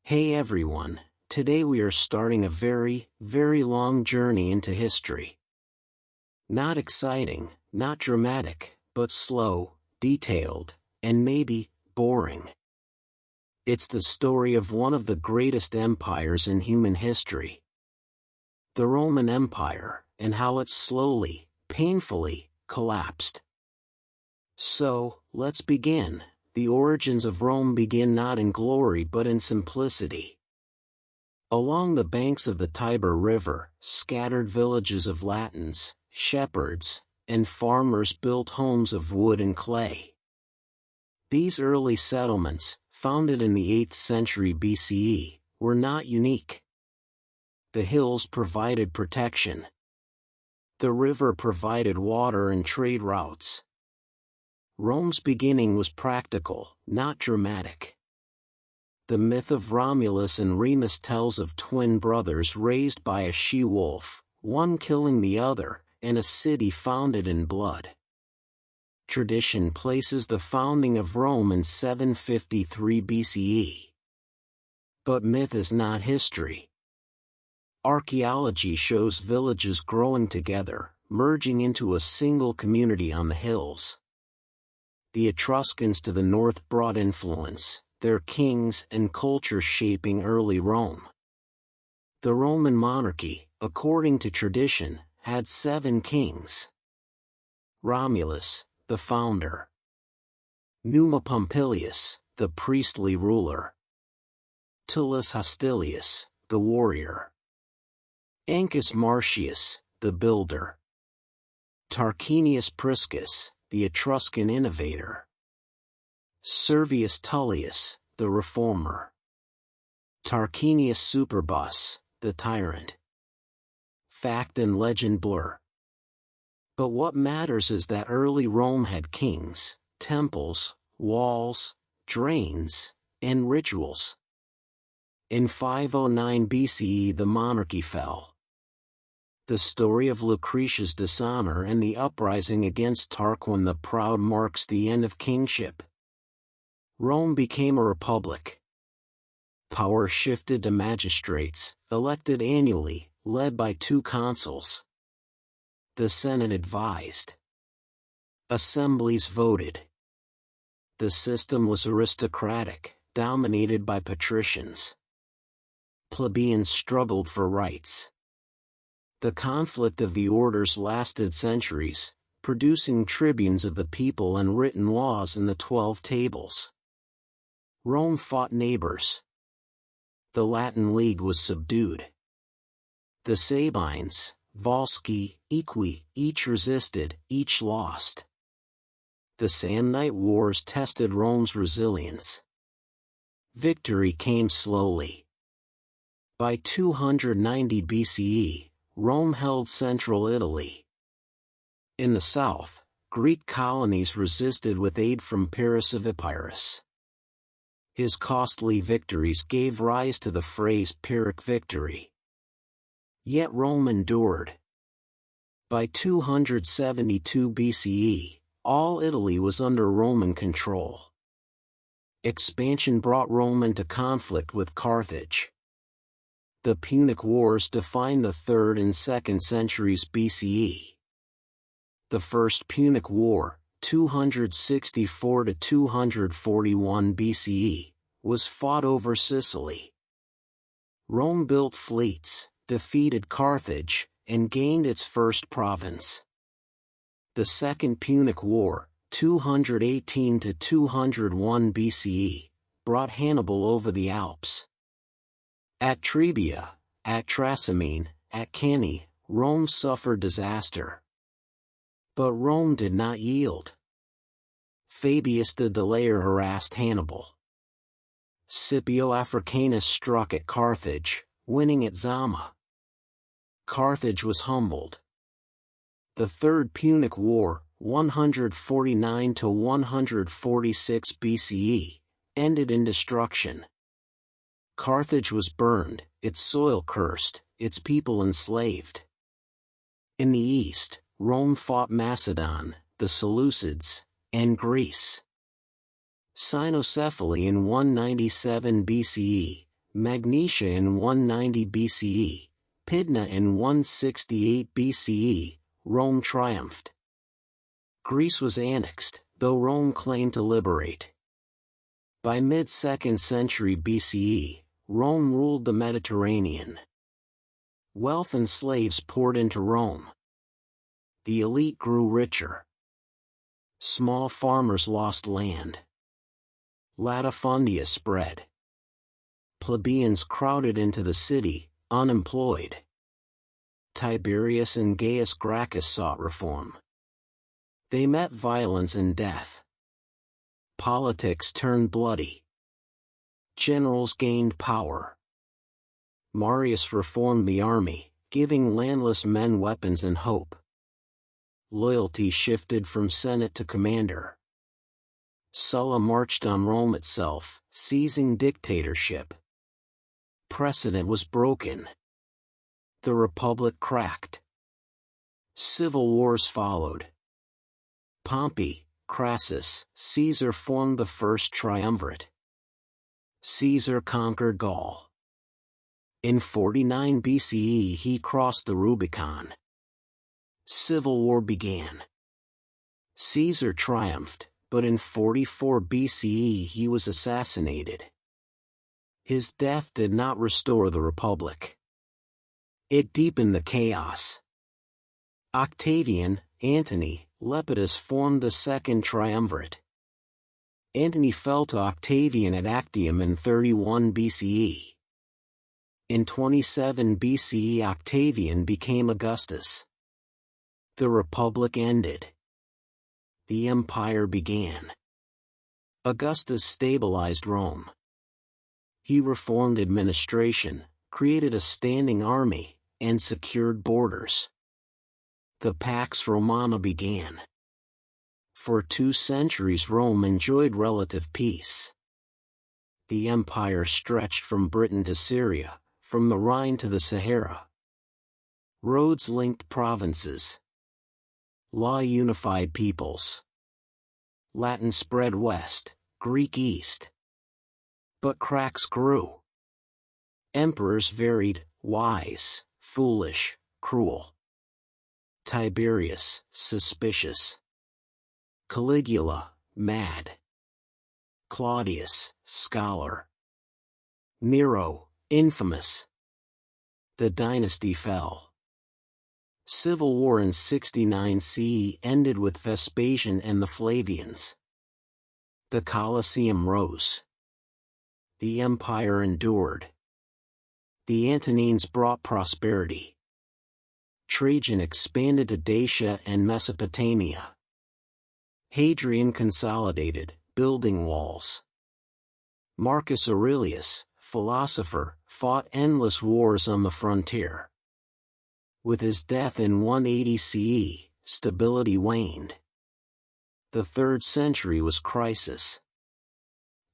Hey everyone, today we are starting a very long journey into history. Not exciting, not dramatic, but slow, detailed, and maybe boring. It's the story of one of the greatest empires in human history. The Roman Empire, and how it slowly, painfully, collapsed. So, let's begin. The origins of Rome begin not in glory but in simplicity. Along the banks of the Tiber River, scattered villages of Latins, shepherds, and farmers built homes of wood and clay. These early settlements, founded in the 8th century BCE, were not unique. The hills provided protection. The river provided water and trade routes. Rome's beginning was practical, not dramatic. The myth of Romulus and Remus tells of twin brothers raised by a she-wolf, one killing the other, and a city founded in blood. Tradition places the founding of Rome in 753 BCE. But myth is not history. Archaeology shows villages growing together, merging into a single community on the hills. The Etruscans to the north brought influence, their kings and culture shaping early Rome. The Roman monarchy, according to tradition, had 7 kings. Romulus, the founder. Numa Pompilius, the priestly ruler. Tullus Hostilius, the warrior. Ancus Marcius, the builder. Tarquinius Priscus, the Etruscan innovator. Servius Tullius, the reformer. Tarquinius Superbus, the tyrant. Fact and legend blur. But what matters is that early Rome had kings, temples, walls, drains, and rituals. In 509 BCE the monarchy fell. The story of Lucretia's dishonor and the uprising against Tarquin the Proud marks the end of kingship. Rome became a republic. Power shifted to magistrates, elected annually, led by 2 consuls. The Senate advised. Assemblies voted. The system was aristocratic, dominated by patricians. Plebeians struggled for rights. The conflict of the orders lasted centuries, producing tribunes of the people and written laws in the 12 tables. Rome fought neighbors. The Latin League was subdued. The Sabines, Volsci, Equi, each resisted, each lost. The Samnite Wars tested Rome's resilience. Victory came slowly. By 290 BCE, Rome held central Italy. In the south, Greek colonies resisted with aid from Pyrrhus of Epirus. His costly victories gave rise to the phrase Pyrrhic victory. Yet Rome endured. By 272 BCE, all Italy was under Roman control. Expansion brought Rome into conflict with Carthage. The Punic Wars defined the 3rd and 2nd centuries BCE. The First Punic War, 264 to 241 BCE, was fought over Sicily. Rome built fleets, defeated Carthage, and gained its first province. The Second Punic War, 218 to 201 BCE, brought Hannibal over the Alps. At Trebia, at Trasimene, at Cannae, Rome suffered disaster. But Rome did not yield. Fabius the Delayer harassed Hannibal. Scipio Africanus struck at Carthage, winning at Zama. Carthage was humbled. The Third Punic War, 149 to 146 BCE, ended in destruction. Carthage was burned, its soil cursed, its people enslaved. In the east, Rome fought Macedon, the Seleucids, and Greece. Cynocephaly in 197 BCE, Magnesia in 190 BCE, Pydna in 168 BCE, Rome triumphed. Greece was annexed, though Rome claimed to liberate. By mid-2nd century BCE, Rome ruled the Mediterranean. Wealth and slaves poured into Rome. The elite grew richer. Small farmers lost land. Latifundia spread. Plebeians crowded into the city, unemployed. Tiberius and Gaius Gracchus sought reform. They met violence and death. Politics turned bloody. Generals gained power. Marius reformed the army, giving landless men weapons and hope. Loyalty shifted from Senate to commander. Sulla marched on Rome itself, seizing dictatorship. Precedent was broken. The Republic cracked. Civil wars followed. Pompey, Crassus, Caesar formed the first triumvirate. Caesar conquered Gaul. In 49 BCE he crossed the Rubicon. Civil war began. Caesar triumphed, but in 44 BCE he was assassinated. His death did not restore the Republic. It deepened the chaos. Octavian, Antony, Lepidus formed the second triumvirate. Antony fell to Octavian at Actium in 31 BCE. In 27 BCE Octavian became Augustus. The Republic ended. The Empire began. Augustus stabilized Rome. He reformed administration, created a standing army, and secured borders. The Pax Romana began. For 2 centuries Rome enjoyed relative peace. The empire stretched from Britain to Syria, from the Rhine to the Sahara. Roads linked provinces. Law unified peoples. Latin spread west, Greek east. But cracks grew. Emperors varied, wise, foolish, cruel. Tiberius, suspicious. Caligula, mad. Claudius, scholar. Nero, infamous. The dynasty fell. Civil war in 69 CE ended with Vespasian and the Flavians. The Colosseum rose. The empire endured. The Antonines brought prosperity. Trajan expanded to Dacia and Mesopotamia. Hadrian consolidated, building walls. Marcus Aurelius, philosopher, fought endless wars on the frontier. With his death in 180 CE, stability waned. The 3rd century was crisis.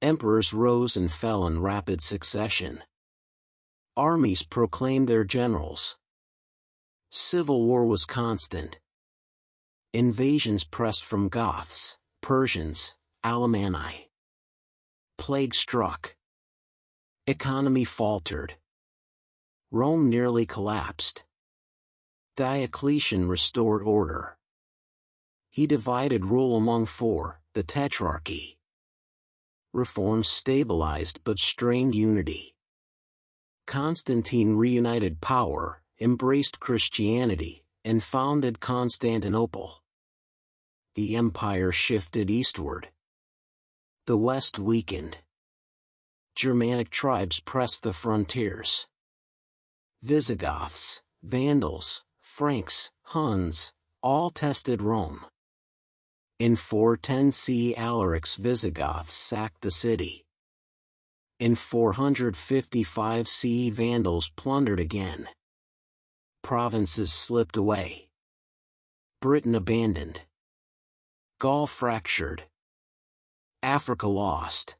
Emperors rose and fell in rapid succession. Armies proclaimed their generals. Civil war was constant. Invasions pressed from Goths, Persians, Alemanni. Plague struck. Economy faltered. Rome nearly collapsed. Diocletian restored order. He divided rule among 4, the Tetrarchy. Reforms stabilized but strained unity. Constantine reunited power, embraced Christianity, and founded Constantinople. The empire shifted eastward. The West weakened. Germanic tribes pressed the frontiers. Visigoths, Vandals, Franks, Huns, all tested Rome. In 410 CE Alaric's Visigoths sacked the city. In 455 CE Vandals plundered again. Provinces slipped away. Britain abandoned. Gaul fractured. Africa lost.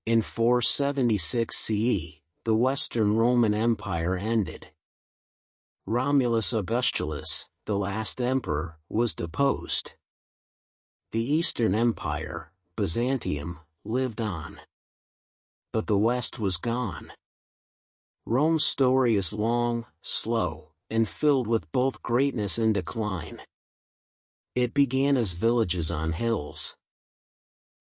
In 476 CE, the Western Roman Empire ended. Romulus Augustulus, the last emperor, was deposed. The Eastern Empire, Byzantium, lived on. but the West was gone. Rome's story is long, slow, and filled with both greatness and decline. It began as villages on hills.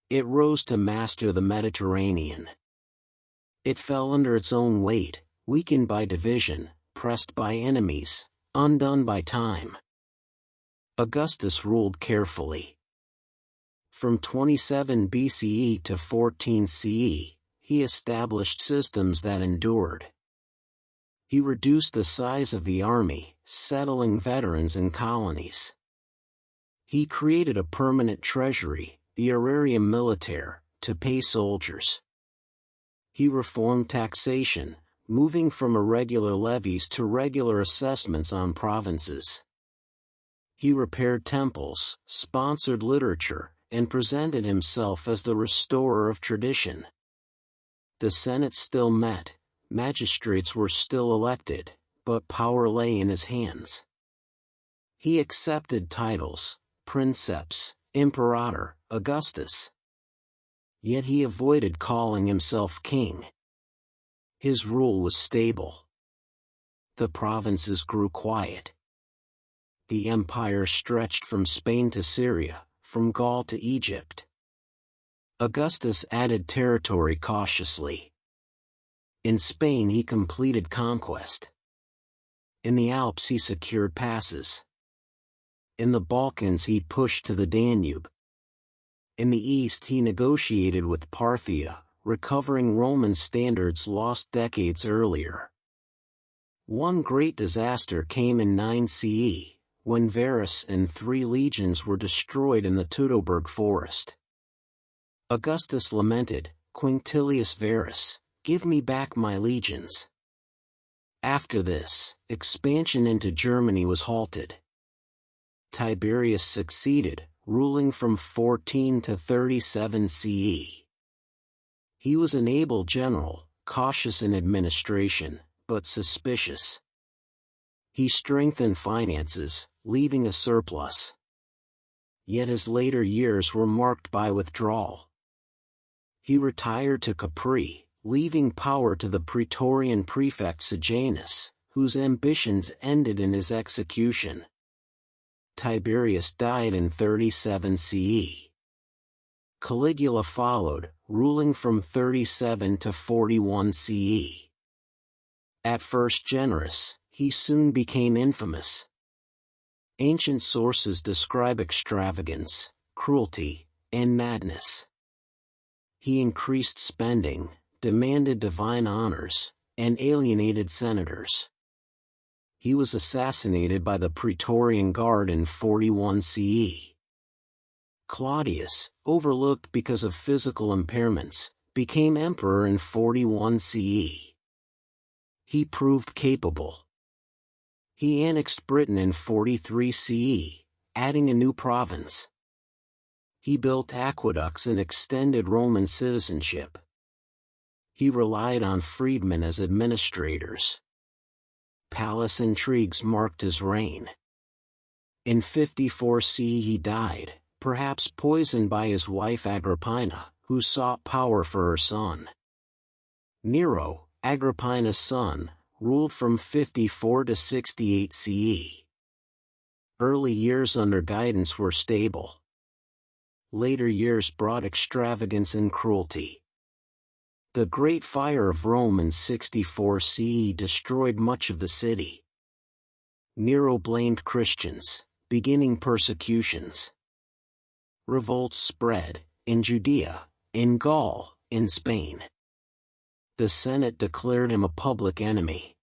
It rose to master the Mediterranean. It fell under its own weight, weakened by division, pressed by enemies, undone by time. Augustus ruled carefully. From 27 BCE to 14 CE, he established systems that endured. He reduced the size of the army, settling veterans in colonies. He created a permanent treasury, the aerarium militare, to pay soldiers. He reformed taxation, moving from irregular levies to regular assessments on provinces. He repaired temples, sponsored literature, and presented himself as the restorer of tradition. The Senate still met, magistrates were still elected, but power lay in his hands. He accepted titles, princeps, imperator, Augustus. Yet he avoided calling himself king. His rule was stable. The provinces grew quiet. The empire stretched from Spain to Syria, from Gaul to Egypt. Augustus added territory cautiously. In Spain he completed conquest. In the Alps he secured passes. In the Balkans he pushed to the Danube. In the east he negotiated with Parthia, recovering Roman standards lost decades earlier. One great disaster came in 9 CE, when Varus and 3 legions were destroyed in the Teutoburg forest. Augustus lamented, "Quinctilius Varus, give me back my legions." After this, expansion into Germany was halted. Tiberius succeeded, ruling from 14 to 37 CE. He was an able general, cautious in administration, but suspicious. He strengthened finances, leaving a surplus. Yet his later years were marked by withdrawal. He retired to Capri, leaving power to the Praetorian prefect Sejanus, whose ambitions ended in his execution. Tiberius died in 37 CE. Caligula followed, ruling from 37 to 41 CE. At first generous, he soon became infamous. Ancient sources describe extravagance, cruelty, and madness. He increased spending, demanded divine honors, and alienated senators. He was assassinated by the Praetorian Guard in 41 CE. Claudius, overlooked because of physical impairments, became emperor in 41 CE. He proved capable. He annexed Britain in 43 CE, adding a new province. He built aqueducts and extended Roman citizenship. He relied on freedmen as administrators. Palace intrigues marked his reign. In 54 CE he died, perhaps poisoned by his wife Agrippina, who sought power for her son. Nero, Agrippina's son, ruled from 54 to 68 CE. Early years under guidance were stable. Later years brought extravagance and cruelty. The Great Fire of Rome in 64 CE destroyed much of the city. Nero blamed Christians, beginning persecutions. Revolts spread, in Judea, in Gaul, in Spain. The Senate declared him a public enemy.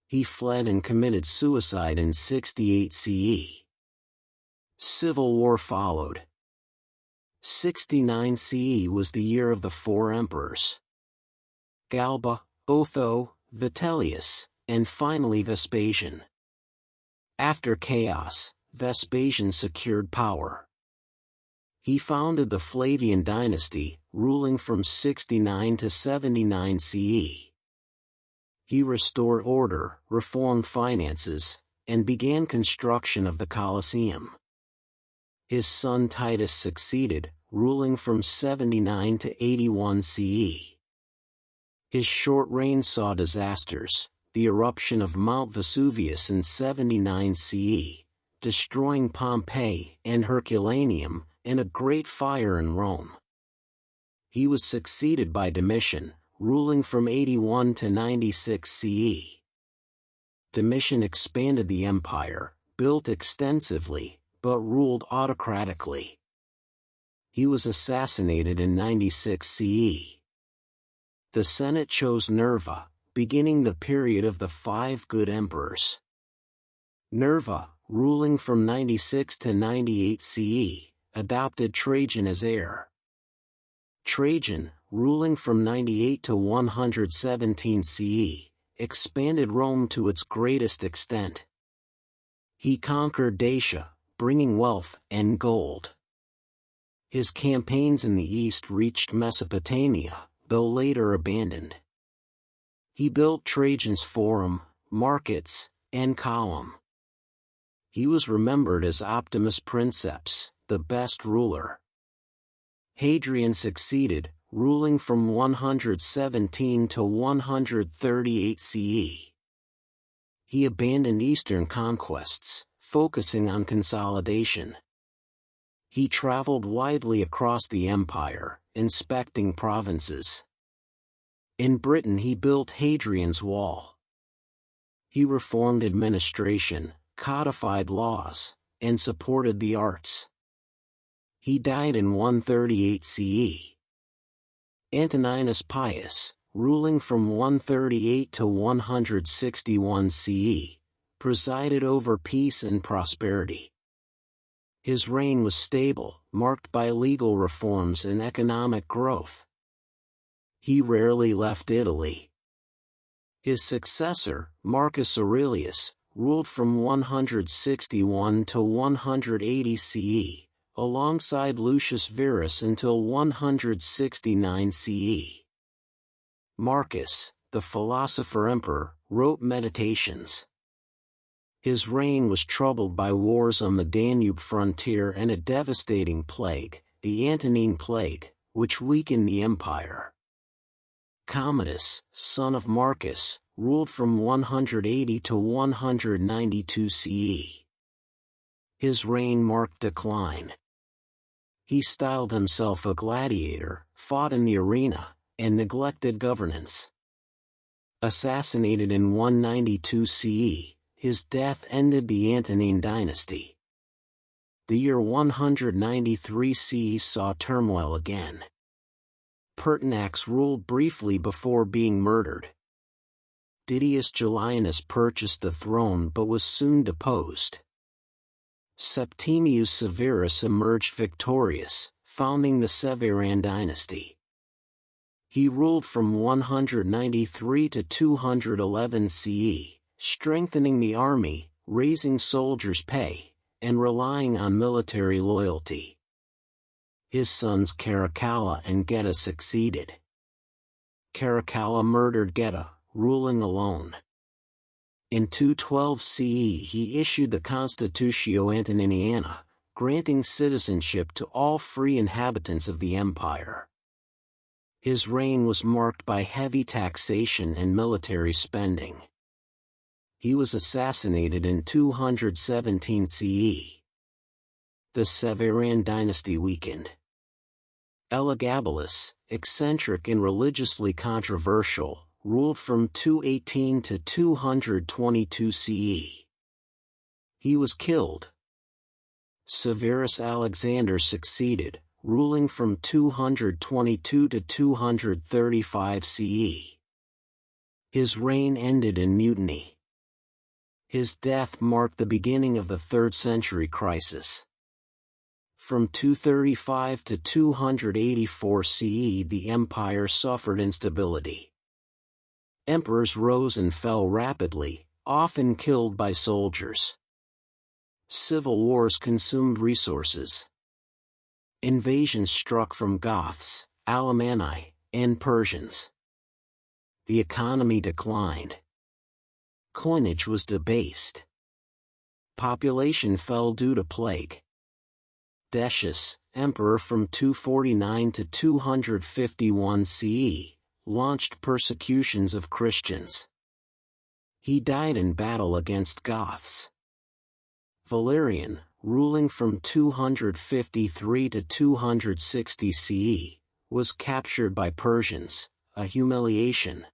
He fled and committed suicide in 68 CE. Civil war followed. 69 CE was the year of the 4 emperors. Galba, Otho, Vitellius, and finally Vespasian. After chaos, Vespasian secured power. He founded the Flavian dynasty, ruling from 69 to 79 CE. He restored order, reformed finances, and began construction of the Colosseum. His son Titus succeeded, ruling from 79 to 81 CE. His short reign saw disasters: the eruption of Mount Vesuvius in 79 CE, destroying Pompeii and Herculaneum, and a great fire in Rome. He was succeeded by Domitian, ruling from 81 to 96 CE. Domitian expanded the empire, built extensively, but ruled autocratically. He was assassinated in 96 CE. The Senate chose Nerva, beginning the period of the 5 good emperors. Nerva, ruling from 96 to 98 CE, adopted Trajan as heir. Trajan, ruling from 98 to 117 CE, expanded Rome to its greatest extent. He conquered Dacia, bringing wealth and gold. His campaigns in the east reached Mesopotamia, though later abandoned. He built Trajan's Forum, markets, and Column. He was remembered as Optimus Princeps, the best ruler. Hadrian succeeded, ruling from 117 to 138 CE. He abandoned eastern conquests, focusing on consolidation. He traveled widely across the empire, inspecting provinces. In Britain he built Hadrian's Wall. He reformed administration, codified laws, and supported the arts. He died in 138 CE. Antoninus Pius, ruling from 138 to 161 CE, presided over peace and prosperity. His reign was stable, marked by legal reforms and economic growth. He rarely left Italy. His successor, Marcus Aurelius, ruled from 161 to 180 CE, alongside Lucius Verus until 169 CE. Marcus, the philosopher-emperor, wrote Meditations. His reign was troubled by wars on the Danube frontier and a devastating plague, the Antonine Plague, which weakened the empire. Commodus, son of Marcus, ruled from 180 to 192 CE. His reign marked decline. He styled himself a gladiator, fought in the arena, and neglected governance. Assassinated in 192 CE, his death ended the Antonine dynasty. The year 193 CE saw turmoil again. Pertinax ruled briefly before being murdered. Didius Julianus purchased the throne but was soon deposed. Septimius Severus emerged victorious, founding the Severan dynasty. He ruled from 193 to 211 CE, strengthening the army, raising soldiers' pay, and relying on military loyalty. His sons Caracalla and Geta succeeded. Caracalla murdered Geta, ruling alone. In 212 CE he issued the Constitutio Antoniniana, granting citizenship to all free inhabitants of the empire. His reign was marked by heavy taxation and military spending. He was assassinated in 217 CE. The Severan dynasty weakened. Elagabalus, eccentric and religiously controversial, ruled from 218 to 222 CE. He was killed. Severus Alexander succeeded, ruling from 222 to 235 CE. His reign ended in mutiny. His death marked the beginning of the 3rd century crisis. From 235 to 284 CE the empire suffered instability. Emperors rose and fell rapidly, often killed by soldiers. Civil wars consumed resources. Invasions struck from Goths, Alemanni, and Persians. The economy declined. Coinage was debased. Population fell due to plague. Decius, emperor from 249 to 251 CE, launched persecutions of Christians. He died in battle against Goths. Valerian, ruling from 253 to 260 CE, was captured by Persians, a humiliation.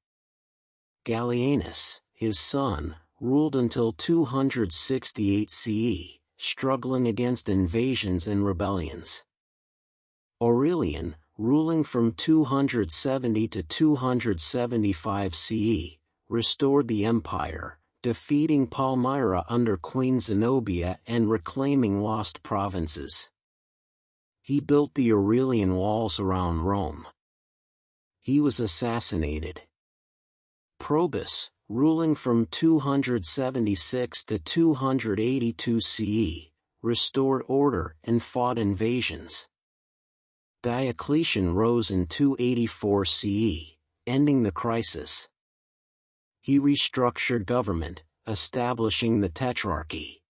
Gallienus, his son, ruled until 268 CE, struggling against invasions and rebellions. Aurelian, ruling from 270 to 275 CE, restored the empire, defeating Palmyra under Queen Zenobia and reclaiming lost provinces. He built the Aurelian walls around Rome. He was assassinated. Probus, ruling from 276 to 282 CE, restored order and fought invasions. Diocletian rose in 284 CE, ending the crisis. He restructured government, establishing the Tetrarchy.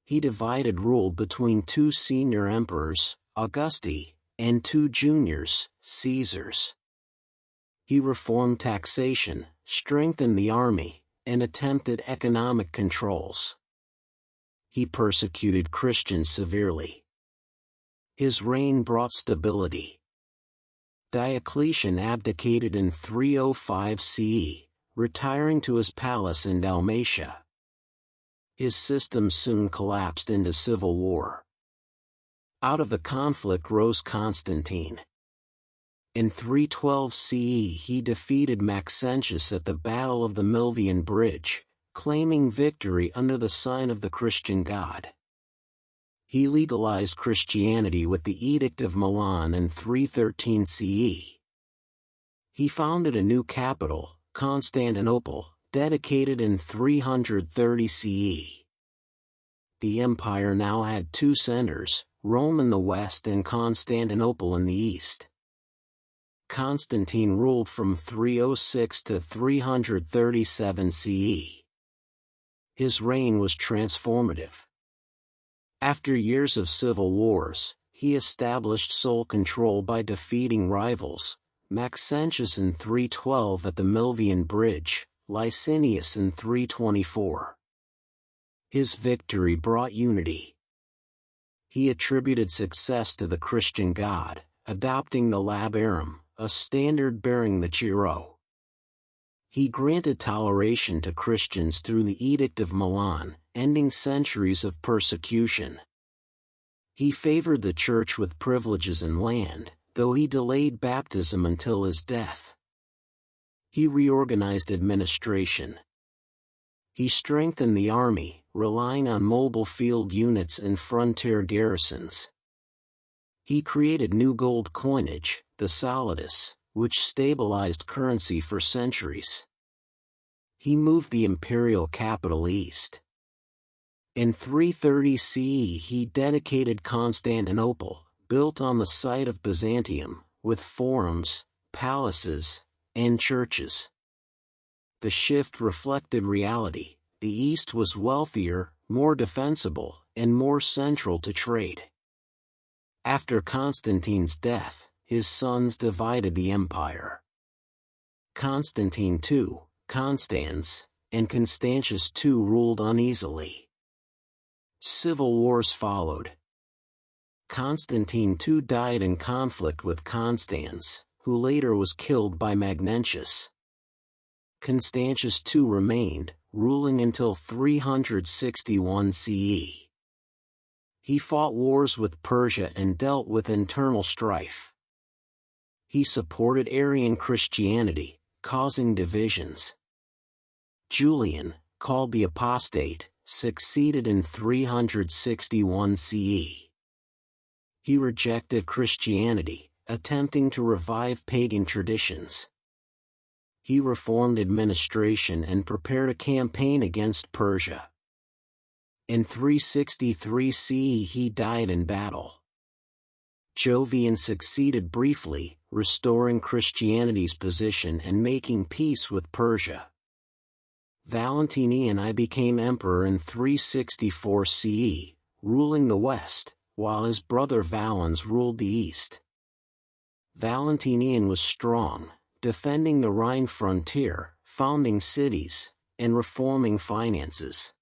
He divided rule between two senior emperors, Augusti, and two juniors, Caesars. He reformed taxation, strengthened the army, and attempted economic controls. He persecuted Christians severely. His reign brought stability. Diocletian abdicated in 305 CE, retiring to his palace in Dalmatia. His system soon collapsed into civil war. Out of the conflict rose Constantine. In 312 CE he defeated Maxentius at the Battle of the Milvian Bridge, claiming victory under the sign of the Christian God. He legalized Christianity with the Edict of Milan in 313 CE. He founded a new capital, Constantinople, dedicated in 330 CE. The empire now had two centers, Rome in the west and Constantinople in the east. Constantine ruled from 306 to 337 CE. His reign was transformative. After years of civil wars, he established sole control by defeating rivals, Maxentius in 312 at the Milvian Bridge, Licinius in 324. His victory brought unity. He attributed success to the Christian God, adopting the labarum, a standard bearing the Chi-Rho. He granted toleration to Christians through the Edict of Milan, ending centuries of persecution. He favored the Church with privileges and land, though he delayed baptism until his death. He reorganized administration. He strengthened the army, relying on mobile field units and frontier garrisons. He created new gold coinage, the solidus, which stabilized currency for centuries. He moved the imperial capital east. In 330 CE he dedicated Constantinople, built on the site of Byzantium, with forums, palaces, and churches. The shift reflected reality. The East was wealthier, more defensible, and more central to trade. After Constantine's death, his sons divided the empire. Constantine II, Constans, and Constantius II ruled uneasily. Civil wars followed. Constantine II died in conflict with Constans, who later was killed by Magnentius. Constantius II remained, ruling until 361 CE. He fought wars with Persia and dealt with internal strife. He supported Arian Christianity, causing divisions. Julian, called the Apostate, succeeded in 361 CE. He rejected Christianity, attempting to revive pagan traditions. He reformed administration and prepared a campaign against Persia. In 363 CE he died in battle. Jovian succeeded briefly, restoring Christianity's position and making peace with Persia. Valentinian I became emperor in 364 CE, ruling the west, while his brother Valens ruled the east. Valentinian was strong, defending the Rhine frontier, founding cities, and reforming finances.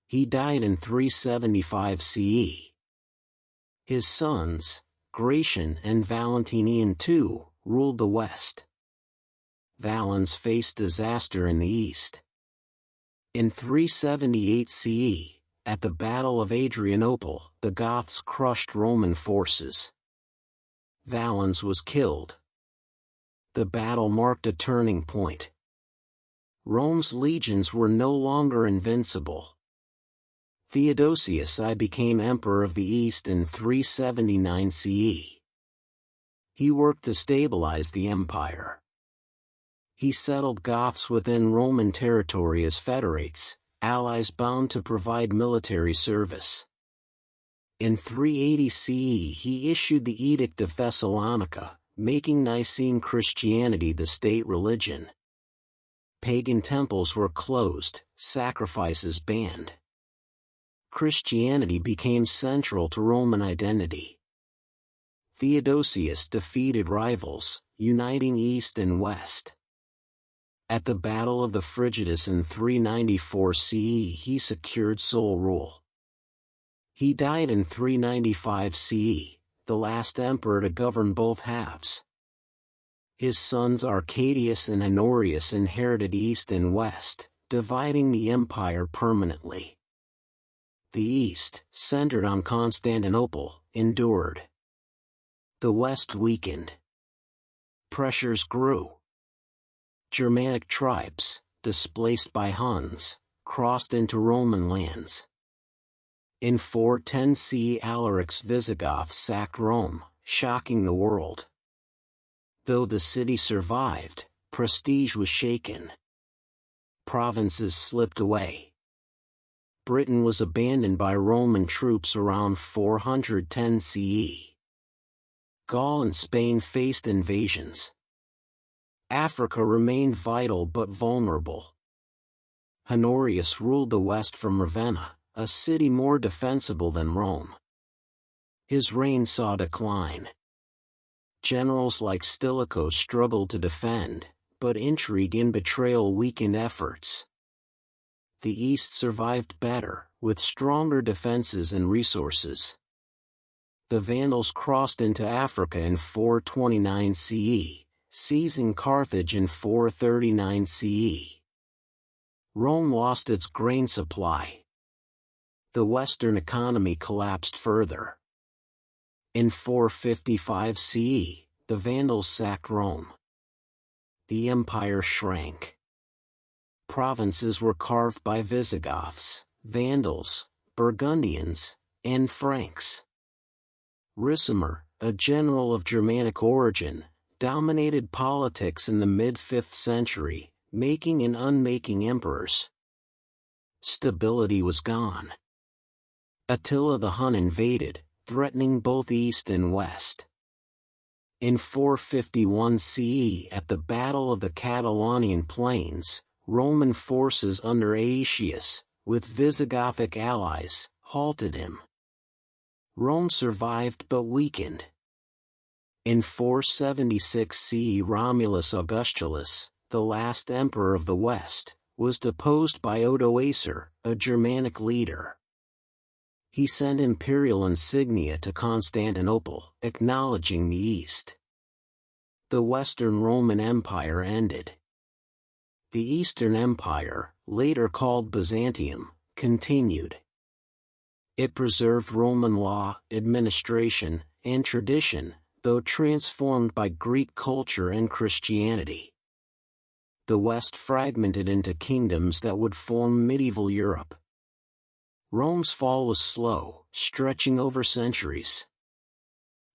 He died in 375 CE. His sons, Gratian and Valentinian II, ruled the west. Valens faced disaster in the east. In 378 CE, at the Battle of Adrianople, the Goths crushed Roman forces. Valens was killed. The battle marked a turning point. Rome's legions were no longer invincible. Theodosius I became emperor of the East in 379 CE. He worked to stabilize the empire. He settled Goths within Roman territory as federates, allies bound to provide military service. In 380 CE he issued the Edict of Thessalonica, making Nicene Christianity the state religion. Pagan temples were closed, sacrifices banned. Christianity became central to Roman identity. Theodosius defeated rivals, uniting East and West. At the Battle of the Frigidus in 394 CE he secured sole rule. He died in 395 CE, the last emperor to govern both halves. His sons Arcadius and Honorius inherited East and West, dividing the empire permanently. The East, centered on Constantinople, endured. The West weakened. Pressures grew. Germanic tribes, displaced by Huns, crossed into Roman lands. In 410 CE Alaric's Visigoths sacked Rome, shocking the world. Though the city survived, prestige was shaken. Provinces slipped away. Britain was abandoned by Roman troops around 410 CE. Gaul and Spain faced invasions. Africa remained vital but vulnerable. Honorius ruled the west from Ravenna, a city more defensible than Rome. His reign saw decline. Generals like Stilicho struggled to defend, but intrigue and betrayal weakened efforts. The East survived better, with stronger defenses and resources. The Vandals crossed into Africa in 429 CE, seizing Carthage in 439 CE. Rome lost its grain supply. The Western economy collapsed further. In 455 CE, the Vandals sacked Rome. The empire shrank. Provinces were carved by Visigoths, Vandals, Burgundians, and Franks. Ricimer, a general of Germanic origin, dominated politics in the mid-5th century, making and unmaking emperors. Stability was gone. Attila the Hun invaded, threatening both East and West. In 451 CE at the Battle of the Catalonian Plains, Roman forces under Aetius, with Visigothic allies, halted him. Rome survived but weakened. In 476 CE Romulus Augustulus, the last emperor of the West, was deposed by Odoacer, a Germanic leader. He sent imperial insignia to Constantinople, acknowledging the East. The Western Roman Empire ended. The Eastern Empire, later called Byzantium, continued. It preserved Roman law, administration, and tradition, though transformed by Greek culture and Christianity. The West fragmented into kingdoms that would form medieval Europe. Rome's fall was slow, stretching over centuries.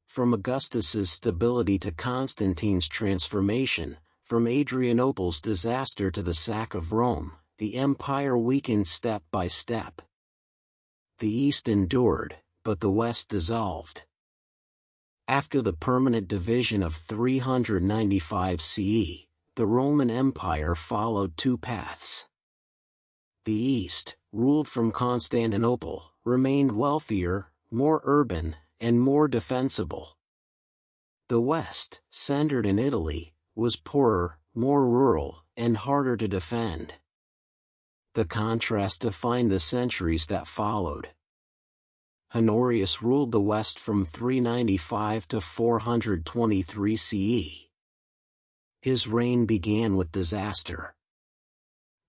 From Augustus's stability to Constantine's transformation, from Adrianople's disaster to the sack of Rome, the empire weakened step by step. The East endured, but the West dissolved. After the permanent division of 395 CE, the Roman Empire followed two paths. The East, ruled from Constantinople, remained wealthier, more urban, and more defensible. The West, centered in Italy, was poorer, more rural, and harder to defend. The contrast defined the centuries that followed. Honorius ruled the West from 395 to 423 CE. His reign began with disaster.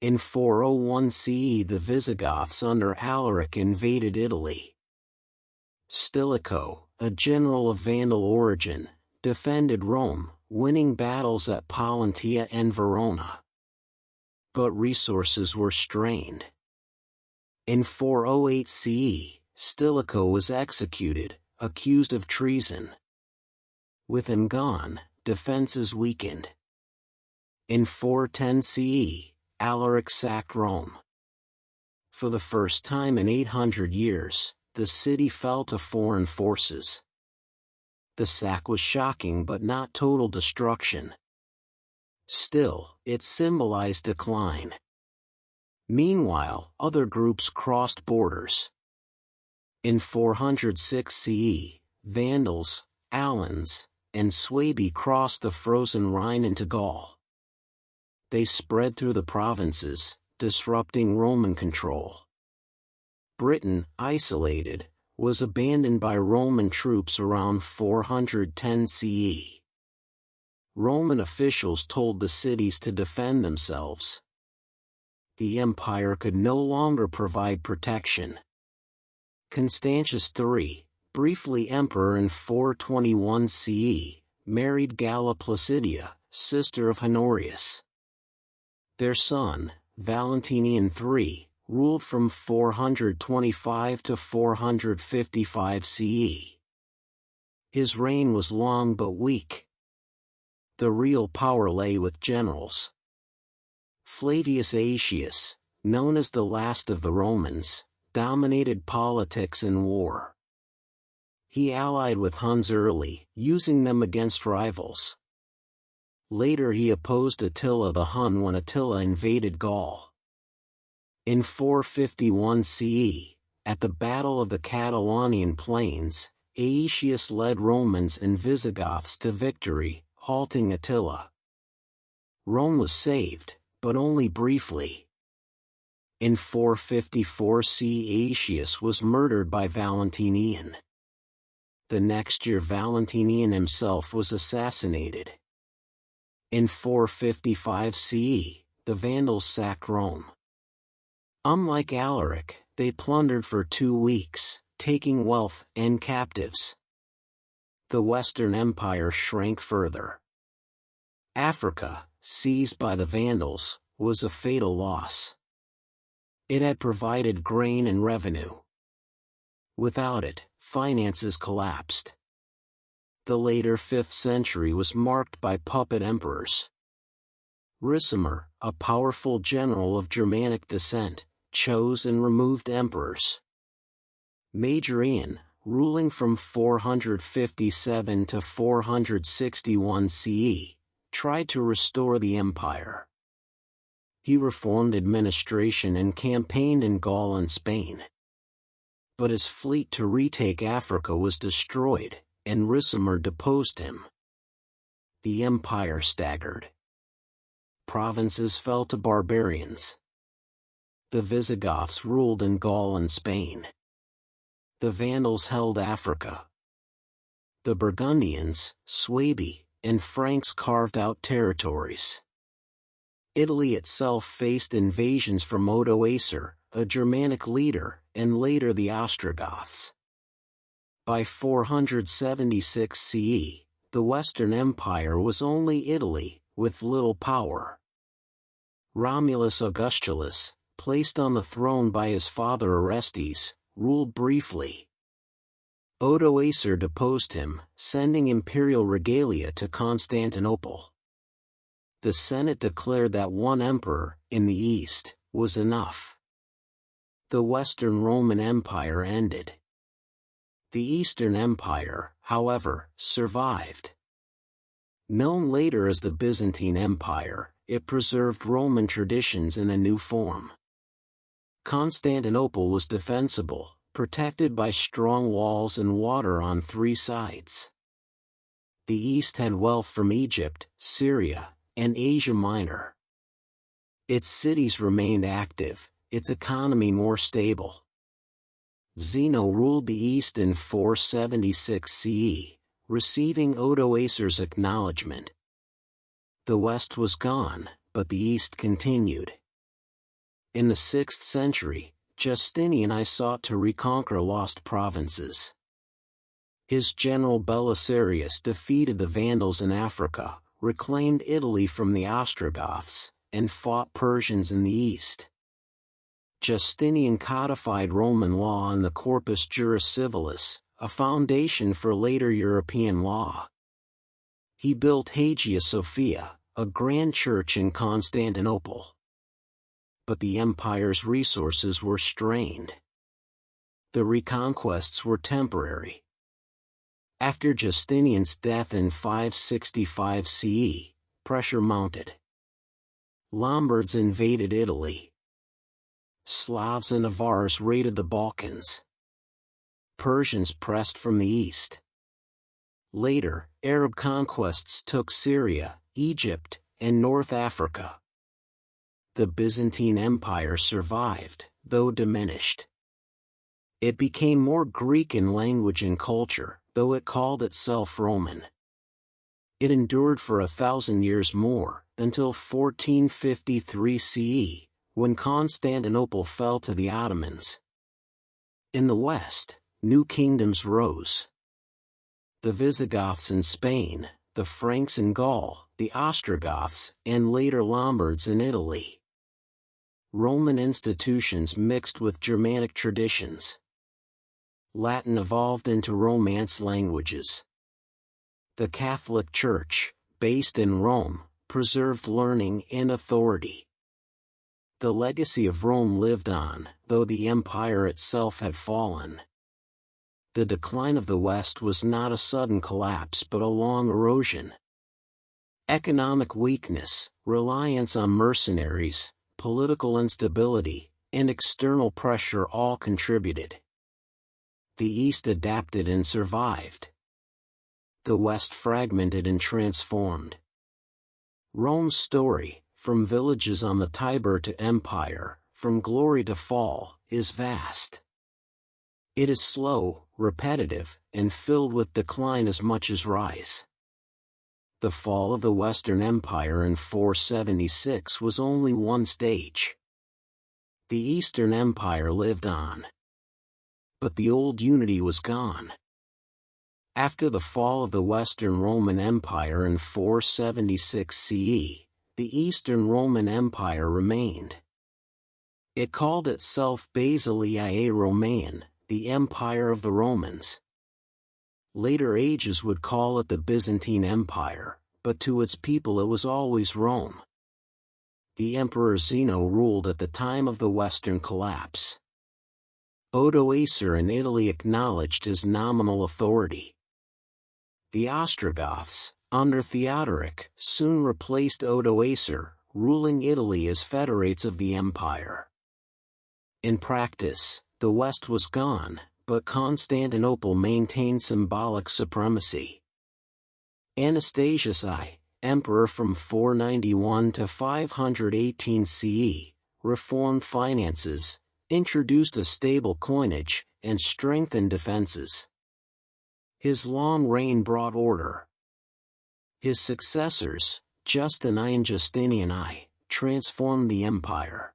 In 401 CE, the Visigoths under Alaric invaded Italy. Stilicho, a general of Vandal origin, defended Rome, winning battles at Pollentia and Verona. But resources were strained. In 408 CE, Stilicho was executed, accused of treason. With him gone, defenses weakened. In 410 CE, Alaric sacked Rome. For the first time in 800 years, the city fell to foreign forces. The sack was shocking but not total destruction. Still, it symbolized decline. Meanwhile, other groups crossed borders. In 406 CE, Vandals, Alans, and Suebi crossed the frozen Rhine into Gaul. They spread through the provinces, disrupting Roman control. Britain, isolated, was abandoned by Roman troops around 410 CE. Roman officials told the cities to defend themselves. The empire could no longer provide protection. Constantius III, briefly emperor in 421 CE, married Galla Placidia, sister of Honorius. Their son, Valentinian III, ruled from 425 to 455 CE. His reign was long but weak. The real power lay with generals. Flavius Aetius, known as the last of the Romans, dominated politics and war. He allied with Huns early, using them against rivals. Later he opposed Attila the Hun when Attila invaded Gaul. In 451 CE, at the Battle of the Catalonian Plains, Aetius led Romans and Visigoths to victory, halting Attila. Rome was saved, but only briefly. In 454 CE, Aetius was murdered by Valentinian. The next year Valentinian himself was assassinated. In 455 CE, the Vandals sacked Rome. Unlike Alaric, they plundered for 2 weeks, taking wealth and captives. The Western Empire shrank further. Africa, seized by the Vandals, was a fatal loss. It had provided grain and revenue. Without it, finances collapsed. The later 5th century was marked by puppet emperors. Ricimer, a powerful general of Germanic descent, chose and removed emperors. Majorian, ruling from 457 to 461 CE, tried to restore the empire. He reformed administration and campaigned in Gaul and Spain. But his fleet to retake Africa was destroyed, and Ricimer deposed him. The empire staggered. Provinces fell to barbarians. The Visigoths ruled in Gaul and Spain. The Vandals held Africa. The Burgundians, Suebi, and Franks carved out territories. Italy itself faced invasions from Odoacer, a Germanic leader, and later the Ostrogoths. By 476 CE, the Western Empire was only Italy, with little power. Romulus Augustulus, placed on the throne by his father Orestes, ruled briefly. Odoacer deposed him, sending imperial regalia to Constantinople. The Senate declared that one emperor, in the east, was enough. The Western Roman Empire ended. The Eastern Empire, however, survived. Known later as the Byzantine Empire, it preserved Roman traditions in a new form. Constantinople was defensible, protected by strong walls and water on 3 sides. The East had wealth from Egypt, Syria, and Asia Minor. Its cities remained active, its economy more stable. Zeno ruled the East in 476 CE, receiving Odoacer's acknowledgement. The West was gone, but the East continued. In the 6th century, Justinian I sought to reconquer lost provinces. His general Belisarius defeated the Vandals in Africa, reclaimed Italy from the Ostrogoths, and fought Persians in the east. Justinian codified Roman law in the Corpus Juris Civilis, a foundation for later European law. He built Hagia Sophia, a grand church in Constantinople. But the empire's resources were strained. The reconquests were temporary. After Justinian's death in 565 CE, pressure mounted. Lombards invaded Italy. Slavs and Avars raided the Balkans. Persians pressed from the east. Later, Arab conquests took Syria, Egypt, and North Africa. The Byzantine Empire survived, though diminished. It became more Greek in language and culture, though it called itself Roman. It endured for 1,000 years more, until 1453 CE, when Constantinople fell to the Ottomans. In the west, new kingdoms rose. The Visigoths in Spain, the Franks in Gaul, the Ostrogoths, and later Lombards in Italy. Roman institutions mixed with Germanic traditions. Latin evolved into Romance languages. The Catholic Church, based in Rome, preserved learning and authority. The legacy of Rome lived on, though the empire itself had fallen. The decline of the West was not a sudden collapse but a long erosion. Economic weakness, reliance on mercenaries, political instability, and external pressure all contributed. The East adapted and survived. The West fragmented and transformed. Rome's story, from villages on the Tiber to empire, from glory to fall, is vast. It is slow, repetitive, and filled with decline as much as rise. The fall of the Western Empire in 476 was only one stage. The Eastern Empire lived on. But the old unity was gone. After the fall of the Western Roman Empire in 476 CE, the Eastern Roman Empire remained. It called itself Basiliae Romaean, the Empire of the Romans. Later ages would call it the Byzantine Empire, but to its people it was always Rome. The Emperor Zeno ruled at the time of the Western collapse. Odoacer in Italy acknowledged his nominal authority. The Ostrogoths, under Theodoric, soon replaced Odoacer, ruling Italy as federates of the empire. In practice, the West was gone, but Constantinople maintained symbolic supremacy. Anastasius I, emperor from 491 to 518 CE, reformed finances, introduced a stable coinage, and strengthened defenses. His long reign brought order. His successors, Justin I and Justinian I, transformed the empire.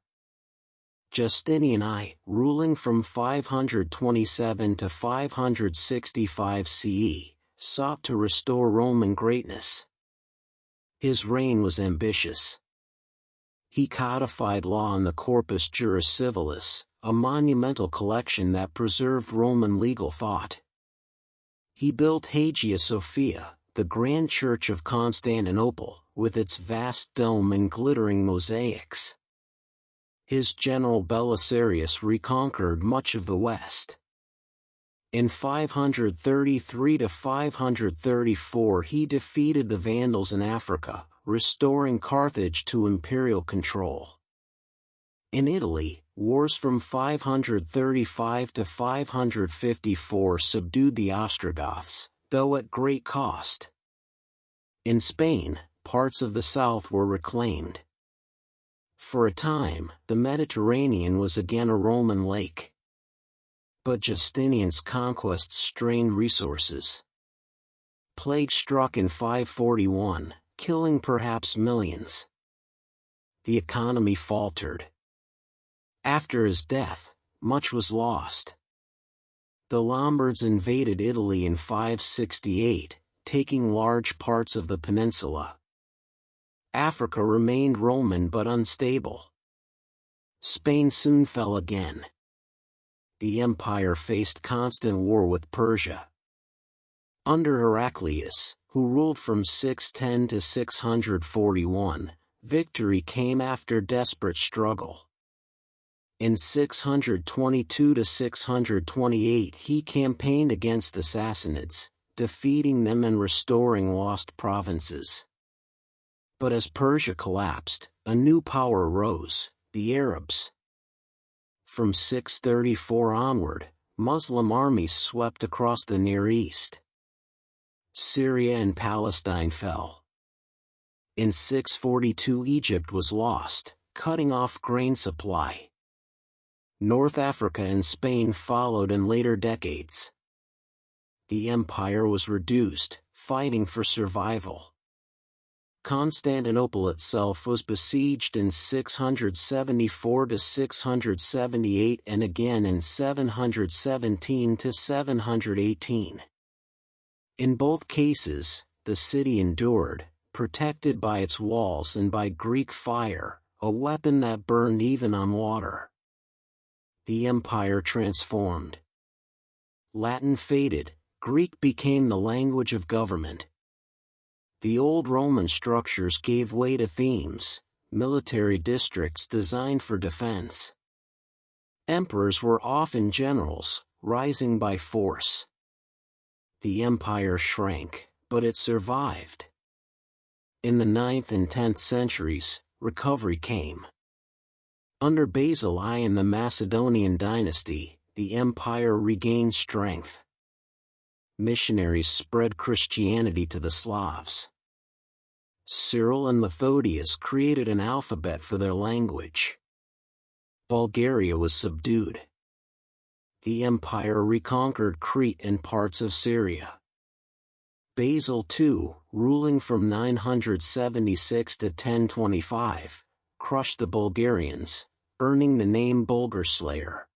Justinian I, ruling from 527 to 565 CE, sought to restore Roman greatness. His reign was ambitious. He codified law in the Corpus Juris Civilis, a monumental collection that preserved Roman legal thought. He built Hagia Sophia, the grand church of Constantinople, with its vast dome and glittering mosaics. His general Belisarius reconquered much of the West. In 533 to 534 he defeated the Vandals in Africa, restoring Carthage to imperial control. In Italy, wars from 535 to 554 subdued the Ostrogoths, though at great cost. In Spain, parts of the south were reclaimed. For a time, the Mediterranean was again a Roman lake. But Justinian's conquests strained resources. Plague struck in 541, killing perhaps millions. The economy faltered. After his death, much was lost. The Lombards invaded Italy in 568, taking large parts of the peninsula. Africa remained Roman but unstable. Spain soon fell again. The empire faced constant war with Persia. Under Heraclius, who ruled from 610 to 641, victory came after desperate struggle. In 622 to 628 he campaigned against the Sassanids, defeating them and restoring lost provinces. But as Persia collapsed, a new power rose, the Arabs. From 634 onward, Muslim armies swept across the Near East. Syria and Palestine fell. In 642 Egypt was lost, cutting off grain supply. North Africa and Spain followed in later decades. The empire was reduced, fighting for survival. Constantinople itself was besieged in 674 to 678 and again in 717 to 718. In both cases, the city endured, protected by its walls and by Greek fire, a weapon that burned even on water. The empire transformed. Latin faded, Greek became the language of government. The old Roman structures gave way to themes, military districts designed for defense. Emperors were often generals, rising by force. The empire shrank, but it survived. In the 9th and 10th centuries, recovery came. Under Basil I and the Macedonian dynasty, the empire regained strength. Missionaries spread Christianity to the Slavs. Cyril and Methodius created an alphabet for their language. Bulgaria was subdued. The empire reconquered Crete and parts of Syria. Basil II, ruling from 976 to 1025, crushed the Bulgarians, earning the name Bulgar Slayer.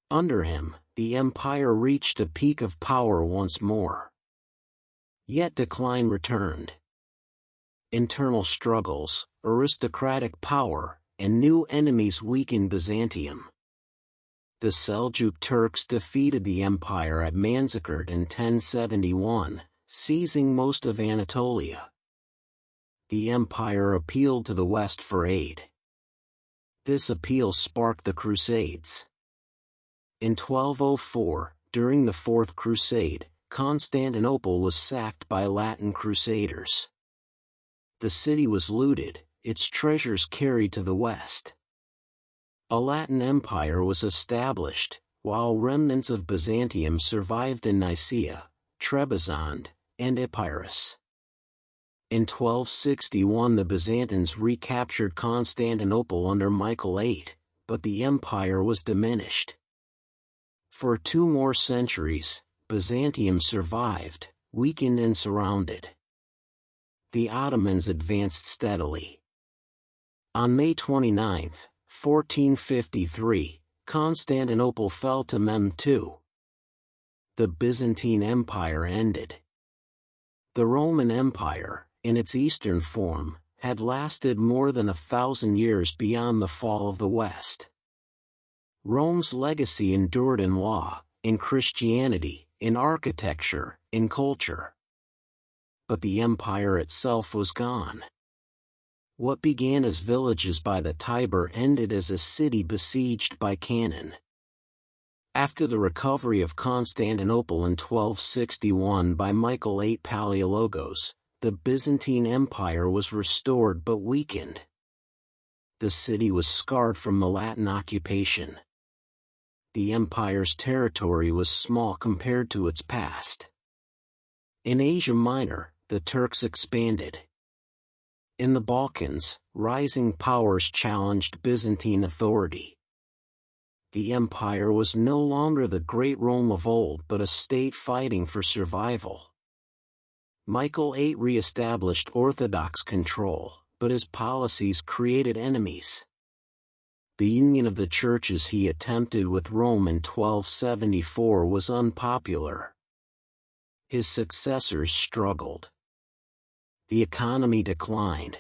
Under him, the empire reached a peak of power once more. Yet decline returned. Internal struggles, aristocratic power, and new enemies weakened Byzantium. The Seljuk Turks defeated the empire at Manzikert in 1071, seizing most of Anatolia. The empire appealed to the West for aid. This appeal sparked the Crusades. In 1204, during the Fourth Crusade, Constantinople was sacked by Latin crusaders. The city was looted, its treasures carried to the west. A Latin empire was established, while remnants of Byzantium survived in Nicaea, Trebizond, and Epirus. In 1261 the Byzantines recaptured Constantinople under Michael VIII, but the empire was diminished. For 2 more centuries, Byzantium survived, weakened and surrounded. The Ottomans advanced steadily. On May 29, 1453, Constantinople fell to Mehmed II. The Byzantine Empire ended. The Roman Empire, in its eastern form, had lasted more than 1,000 years beyond the fall of the West. Rome's legacy endured in law, in Christianity, in architecture, in culture. But the empire itself was gone. What began as villages by the Tiber ended as a city besieged by cannon. After the recovery of Constantinople in 1261 by Michael VIII Palaiologos, the Byzantine Empire was restored but weakened. The city was scarred from the Latin occupation. The empire's territory was small compared to its past. In Asia Minor, the Turks expanded. In the Balkans, rising powers challenged Byzantine authority. The empire was no longer the great Rome of old but a state fighting for survival. Michael VIII re-established Orthodox control, but his policies created enemies. The union of the churches he attempted with Rome in 1274 was unpopular. His successors struggled. The economy declined.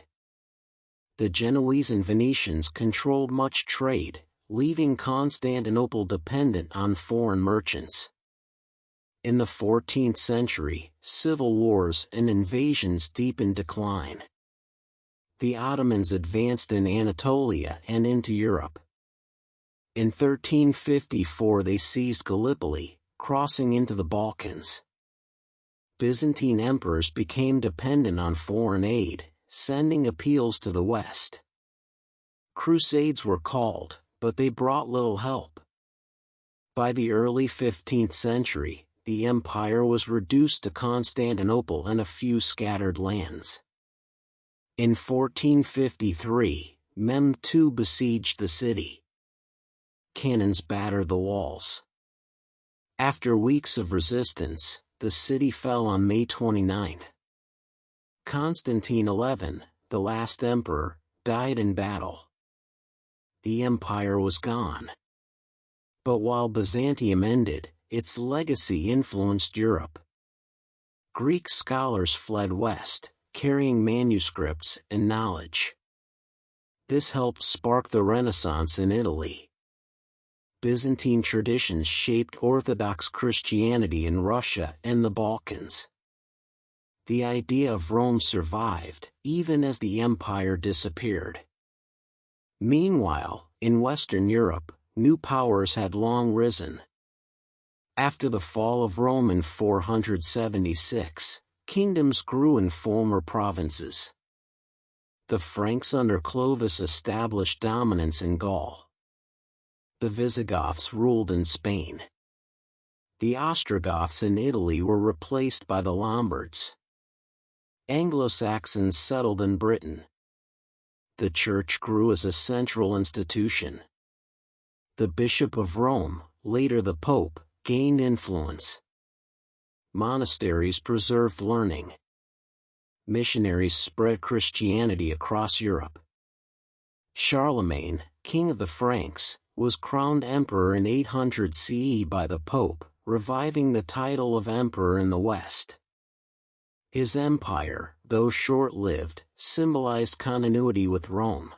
The Genoese and Venetians controlled much trade, leaving Constantinople dependent on foreign merchants. In the 14th century, civil wars and invasions deepened decline. The Ottomans advanced in Anatolia and into Europe. In 1354 they seized Gallipoli, crossing into the Balkans. Byzantine emperors became dependent on foreign aid, sending appeals to the West. Crusades were called, but they brought little help. By the early 15th century, the empire was reduced to Constantinople and a few scattered lands. In 1453, Mehmed II besieged the city. Cannons battered the walls. After weeks of resistance, the city fell on May 29. Constantine XI, the last emperor, died in battle. The empire was gone. But while Byzantium ended, its legacy influenced Europe. Greek scholars fled west, carrying manuscripts and knowledge. This helped spark the Renaissance in Italy. Byzantine traditions shaped Orthodox Christianity in Russia and the Balkans. The idea of Rome survived, even as the empire disappeared. Meanwhile, in Western Europe, new powers had long risen. After the fall of Rome in 476, kingdoms grew in former provinces. The Franks under Clovis established dominance in Gaul. The Visigoths ruled in Spain. The Ostrogoths in Italy were replaced by the Lombards. Anglo-Saxons settled in Britain. The Church grew as a central institution. The Bishop of Rome, later the Pope, gained influence. Monasteries preserved learning. Missionaries spread Christianity across Europe. Charlemagne, king of the Franks, was crowned emperor in 800 CE by the Pope, reviving the title of emperor in the West. His empire, though short-lived, symbolized continuity with Rome.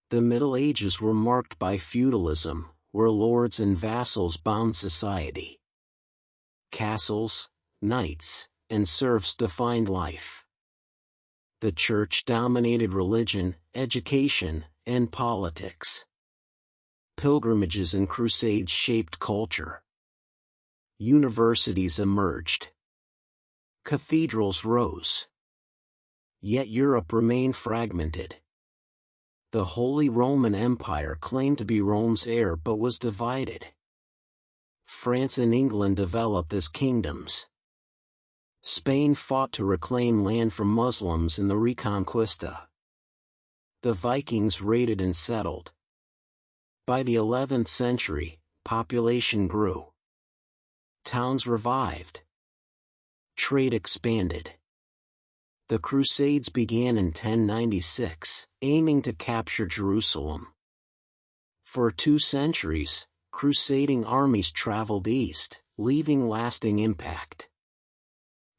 The Middle Ages were marked by feudalism, where lords and vassals bound society. Castles, knights, and serfs defined life. The Church dominated religion, education, and politics. Pilgrimages and crusades shaped culture. Universities emerged. Cathedrals rose. Yet Europe remained fragmented. The Holy Roman Empire claimed to be Rome's heir but was divided. France and England developed as kingdoms. Spain fought to reclaim land from Muslims in the Reconquista. The Vikings raided and settled. By the 11th century, population grew. Towns revived. Trade expanded. The Crusades began in 1096, aiming to capture Jerusalem. For 2 centuries, crusading armies traveled east, leaving lasting impact.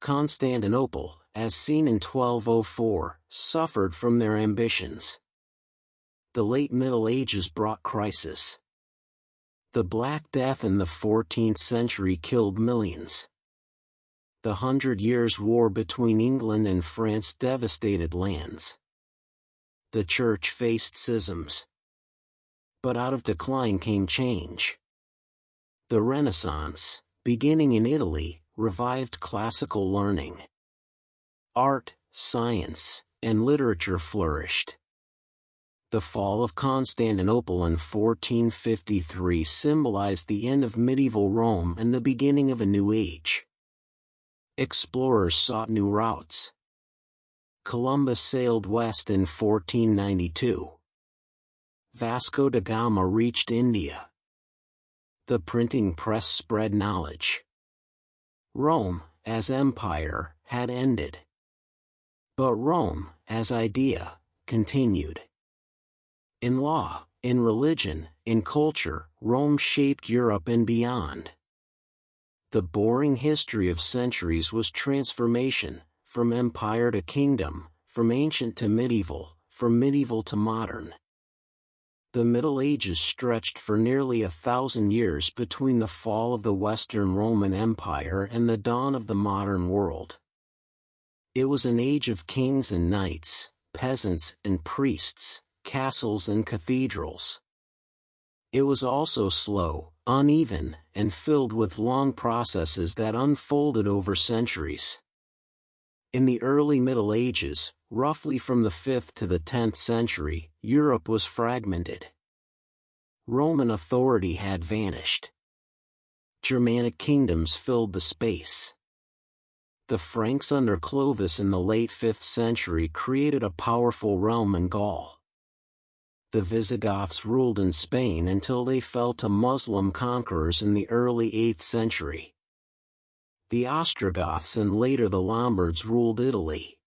Constantinople, as seen in 1204, suffered from their ambitions. The late Middle Ages brought crisis. The Black Death in the 14th century killed millions. The 100 Years' War between England and France devastated lands. The Church faced schisms. But out of decline came change. The Renaissance, beginning in Italy, revived classical learning. Art, science, and literature flourished. The fall of Constantinople in 1453 symbolized the end of medieval Rome and the beginning of a new age. Explorers sought new routes. Columbus sailed west in 1492. Vasco da Gama reached India. The printing press spread knowledge. Rome, as empire, had ended. But Rome, as idea, continued. In law, in religion, in culture, Rome shaped Europe and beyond. The boring history of centuries was transformation, from empire to kingdom, from ancient to medieval, from medieval to modern. The Middle Ages stretched for nearly 1,000 years between the fall of the Western Roman Empire and the dawn of the modern world. It was an age of kings and knights, peasants and priests, castles and cathedrals. It was also slow, uneven, and filled with long processes that unfolded over centuries. In the early Middle Ages, roughly from the 5th to the 10th century, Europe was fragmented. Roman authority had vanished. Germanic kingdoms filled the space. The Franks under Clovis in the late 5th century created a powerful realm in Gaul. The Visigoths ruled in Spain until they fell to Muslim conquerors in the early 8th century. The Ostrogoths and later the Lombards ruled Italy.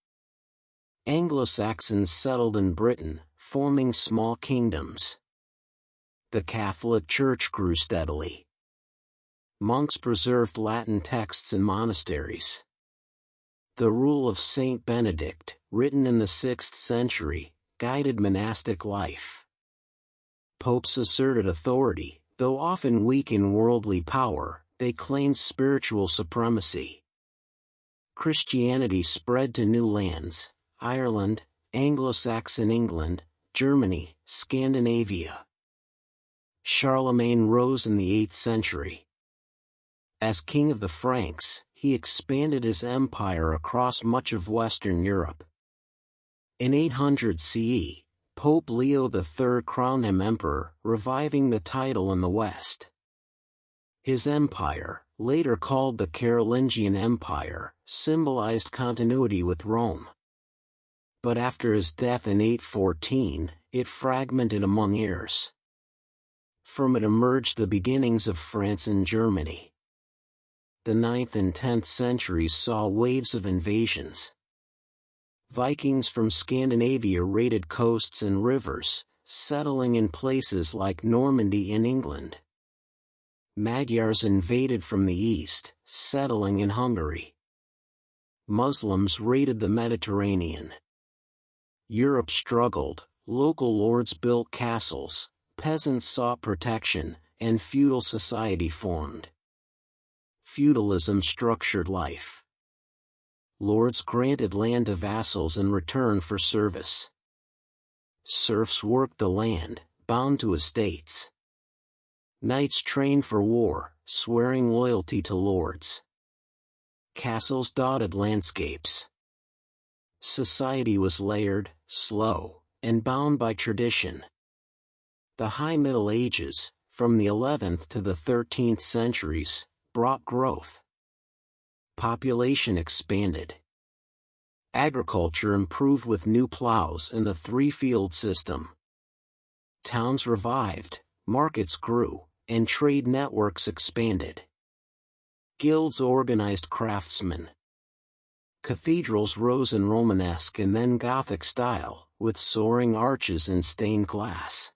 Anglo-Saxons settled in Britain, forming small kingdoms. The Catholic Church grew steadily. Monks preserved Latin texts in monasteries. The rule of Saint Benedict, written in the 6th century, guided monastic life. Popes asserted authority, though often weak in worldly power, they claimed spiritual supremacy. Christianity spread to new lands: Ireland, Anglo-Saxon England, Germany, Scandinavia. Charlemagne rose in the 8th century. As king of the Franks, he expanded his empire across much of Western Europe. In 800 CE, Pope Leo III crowned him emperor, reviving the title in the West. His empire, later called the Carolingian Empire, symbolized continuity with Rome. But after his death in 814, it fragmented among heirs. From it emerged the beginnings of France and Germany. The 9th and 10th centuries saw waves of invasions. Vikings from Scandinavia raided coasts and rivers, settling in places like Normandy in England. Magyars invaded from the east, settling in Hungary. Muslims raided the Mediterranean. Europe struggled, local lords built castles, peasants sought protection, and feudal society formed. Feudalism structured life. Lords granted land to vassals in return for service. Serfs worked the land, bound to estates. Knights trained for war, swearing loyalty to lords. Castles dotted landscapes. Society was layered, slow, and bound by tradition. The High Middle Ages, from the 11th to the 13th centuries, brought growth. Population expanded. Agriculture improved with new plows and the three-field system. Towns revived, markets grew, and trade networks expanded. Guilds organized craftsmen. Cathedrals rose in Romanesque and then Gothic style, with soaring arches and stained glass.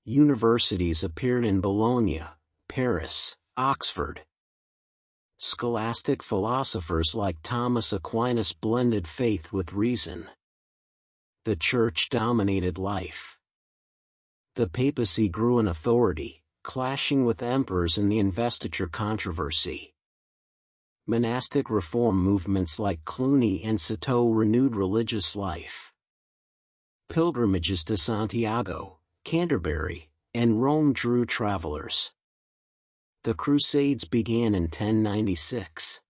Universities appeared in Bologna, Paris, Oxford. Scholastic philosophers like Thomas Aquinas blended faith with reason. The Church dominated life. The papacy grew in authority, clashing with emperors in the investiture controversy. Monastic reform movements like Cluny and Citeaux renewed religious life. Pilgrimages to Santiago, Canterbury, and Rome drew travelers. The Crusades began in 1096.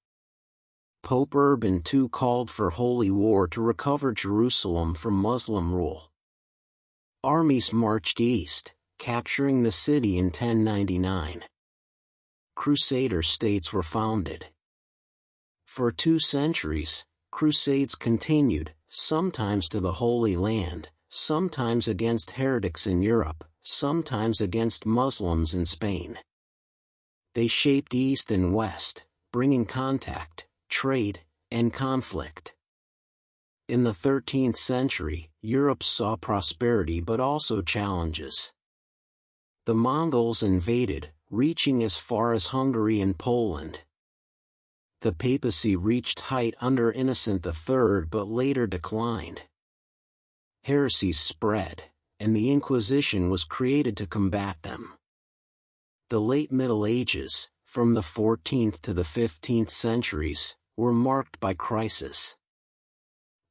Pope Urban II called for holy war to recover Jerusalem from Muslim rule. Armies marched east, capturing the city in 1099. Crusader states were founded. For 2 centuries, Crusades continued, sometimes to the Holy Land, sometimes against heretics in Europe, sometimes against Muslims in Spain. They shaped East and West, bringing contact, trade, and conflict. In the 13th century, Europe saw prosperity but also challenges. The Mongols invaded, reaching as far as Hungary and Poland. The papacy reached height under Innocent III but later declined. Heresies spread, and the Inquisition was created to combat them. The late Middle Ages, from the 14th to the 15th centuries, were marked by crisis.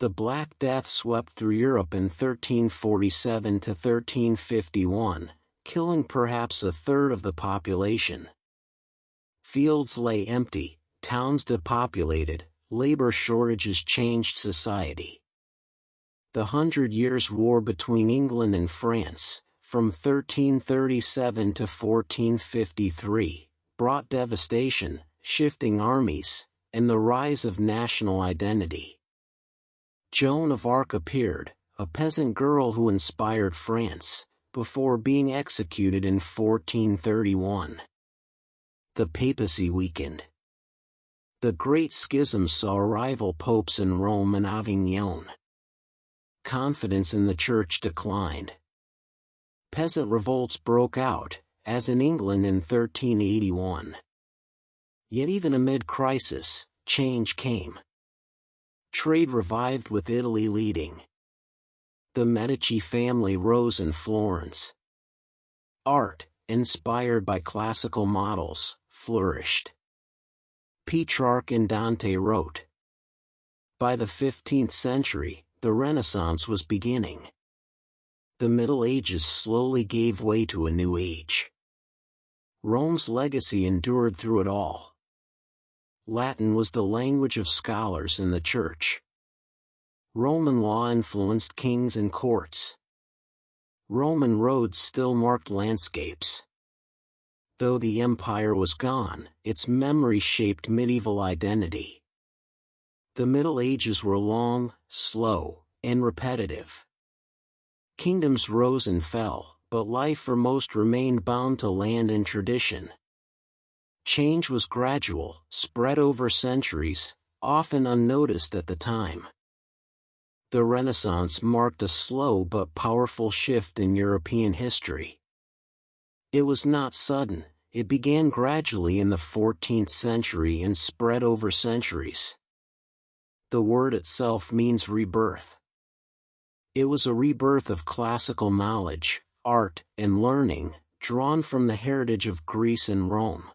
The Black Death swept through Europe in 1347 to 1351, killing perhaps a third of the population. Fields lay empty, towns depopulated, labor shortages changed society. The 100 Years' War between England and France, from 1337 to 1453, brought devastation, shifting armies, and the rise of national identity. Joan of Arc appeared, a peasant girl who inspired France, before being executed in 1431. The papacy weakened. The Great Schism saw rival popes in Rome and Avignon. Confidence in the Church declined. Peasant revolts broke out, as in England in 1381. Yet even amid crisis, change came. Trade revived with Italy leading. The Medici family rose in Florence. Art, inspired by classical models, flourished. Petrarch and Dante wrote. By the 15th century, the Renaissance was beginning. The Middle Ages slowly gave way to a new age. Rome's legacy endured through it all. Latin was the language of scholars in the Church. Roman law influenced kings and courts. Roman roads still marked landscapes. Though the empire was gone, its memory shaped medieval identity. The Middle Ages were long, slow, and repetitive. Kingdoms rose and fell, but life for most remained bound to land and tradition. Change was gradual, spread over centuries, often unnoticed at the time. The Renaissance marked a slow but powerful shift in European history. It was not sudden, it began gradually in the 14th century and spread over centuries. The word itself means rebirth. It was a rebirth of classical knowledge, art, and learning, drawn from the heritage of Greece and Rome.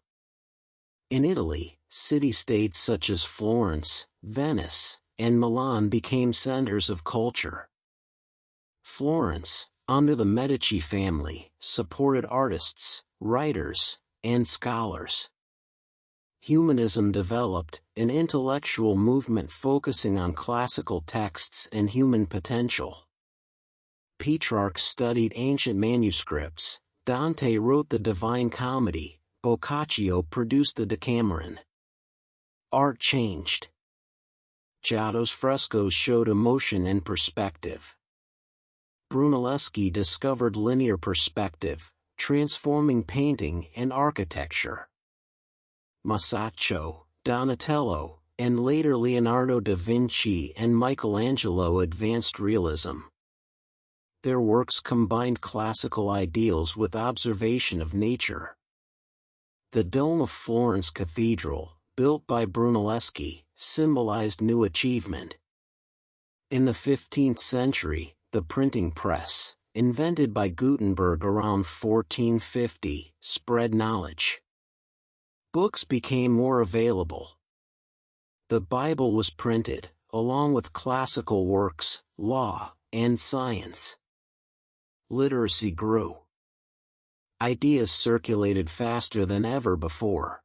In Italy, city-states such as Florence, Venice, and Milan became centers of culture. Florence, under the Medici family, supported artists, writers, and scholars. Humanism developed, an intellectual movement focusing on classical texts and human potential. Petrarch studied ancient manuscripts, Dante wrote the Divine Comedy, Boccaccio produced the Decameron. Art changed. Giotto's frescoes showed emotion and perspective. Brunelleschi discovered linear perspective, transforming painting and architecture. Masaccio, Donatello, and later Leonardo da Vinci and Michelangelo advanced realism. Their works combined classical ideals with observation of nature. The dome of Florence Cathedral, built by Brunelleschi, symbolized new achievement. In the 15th century, the printing press, invented by Gutenberg around 1450, spread knowledge. Books became more available. The Bible was printed, along with classical works, law, and science. Literacy grew. Ideas circulated faster than ever before.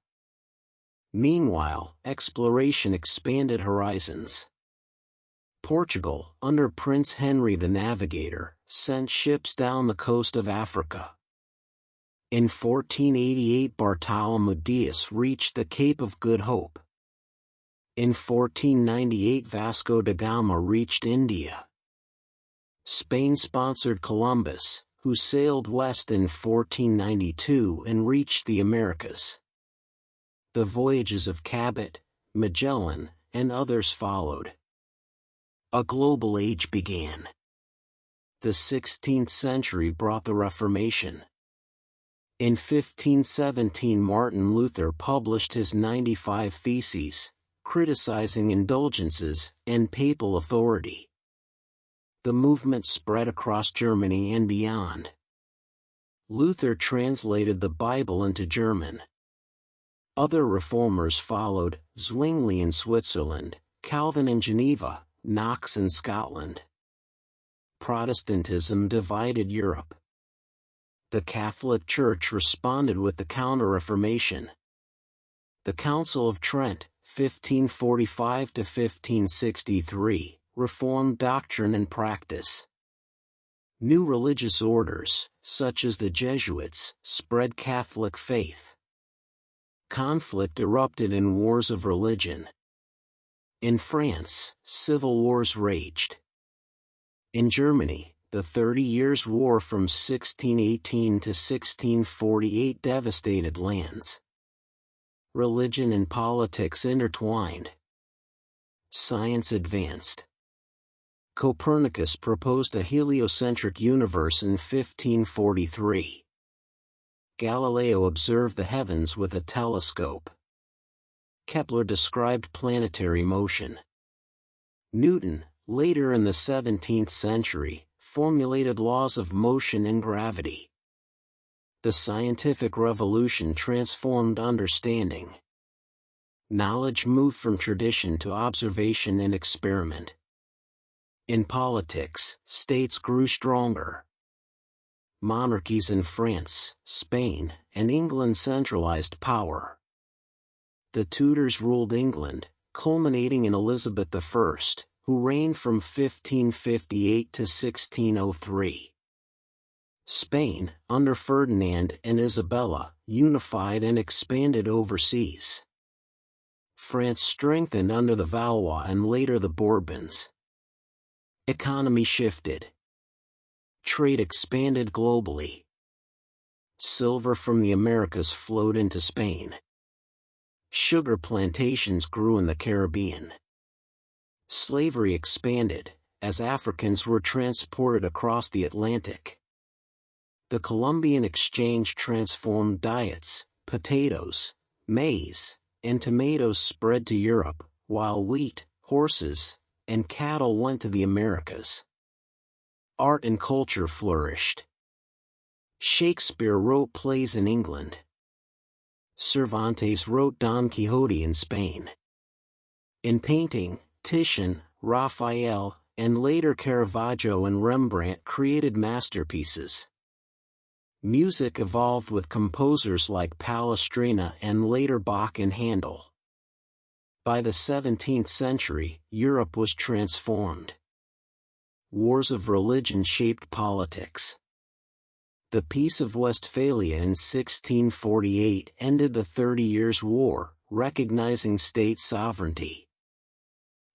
Meanwhile, exploration expanded horizons. Portugal, under Prince Henry the Navigator, sent ships down the coast of Africa. In 1488 Bartholomew Dias reached the Cape of Good Hope. In 1498 Vasco da Gama reached India. Spain sponsored Columbus, who sailed west in 1492 and reached the Americas. The voyages of Cabot, Magellan, and others followed. A global age began. The 16th century brought the Reformation. In 1517 Martin Luther published his 95 Theses, criticizing indulgences and papal authority. The movement spread across Germany and beyond. Luther translated the Bible into German. Other reformers followed, Zwingli in Switzerland, Calvin in Geneva, Knox in Scotland. Protestantism divided Europe. The Catholic Church responded with the Counter-Reformation. The Council of Trent, 1545–1563, reformed doctrine and practice. New religious orders, such as the Jesuits, spread Catholic faith. Conflict erupted in wars of religion. In France, civil wars raged. In Germany, the 30 Years' War from 1618 to 1648 devastated lands. Religion and politics intertwined. Science advanced. Copernicus proposed a heliocentric universe in 1543. Galileo observed the heavens with a telescope. Kepler described planetary motion. Newton, later in the 17th century, formulated laws of motion and gravity. The scientific revolution transformed understanding. Knowledge moved from tradition to observation and experiment. In politics, states grew stronger. Monarchies in France, Spain, and England centralized power. The Tudors ruled England, culminating in Elizabeth I, who reigned from 1558 to 1603. Spain, under Ferdinand and Isabella, unified and expanded overseas. France strengthened under the Valois and later the Bourbons. Economy shifted. Trade expanded globally. Silver from the Americas flowed into Spain. Sugar plantations grew in the Caribbean. Slavery expanded, as Africans were transported across the Atlantic. The Columbian Exchange transformed diets. Potatoes, maize, and tomatoes spread to Europe, while wheat, horses, and cattle went to the Americas. Art and culture flourished. Shakespeare wrote plays in England. Cervantes wrote Don Quixote in Spain. In painting, Titian, Raphael, and later Caravaggio and Rembrandt created masterpieces. Music evolved with composers like Palestrina and later Bach and Handel. By the 17th century, Europe was transformed. Wars of religion shaped politics. The Peace of Westphalia in 1648 ended the 30 Years' War, recognizing state sovereignty.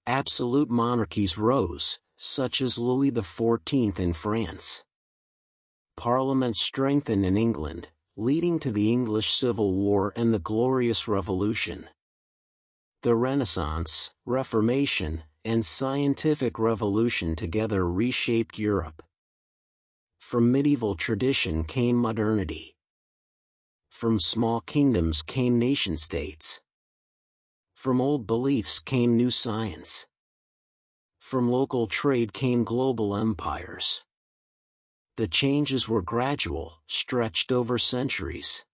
Absolute monarchies rose, such as Louis XIV in France. Parliament strengthened in England, leading to the English Civil War and the Glorious Revolution. The Renaissance, Reformation, and scientific revolution together reshaped Europe. From medieval tradition came modernity. From small kingdoms came nation-states. From old beliefs came new science. From local trade came global empires. The changes were gradual, stretched over centuries.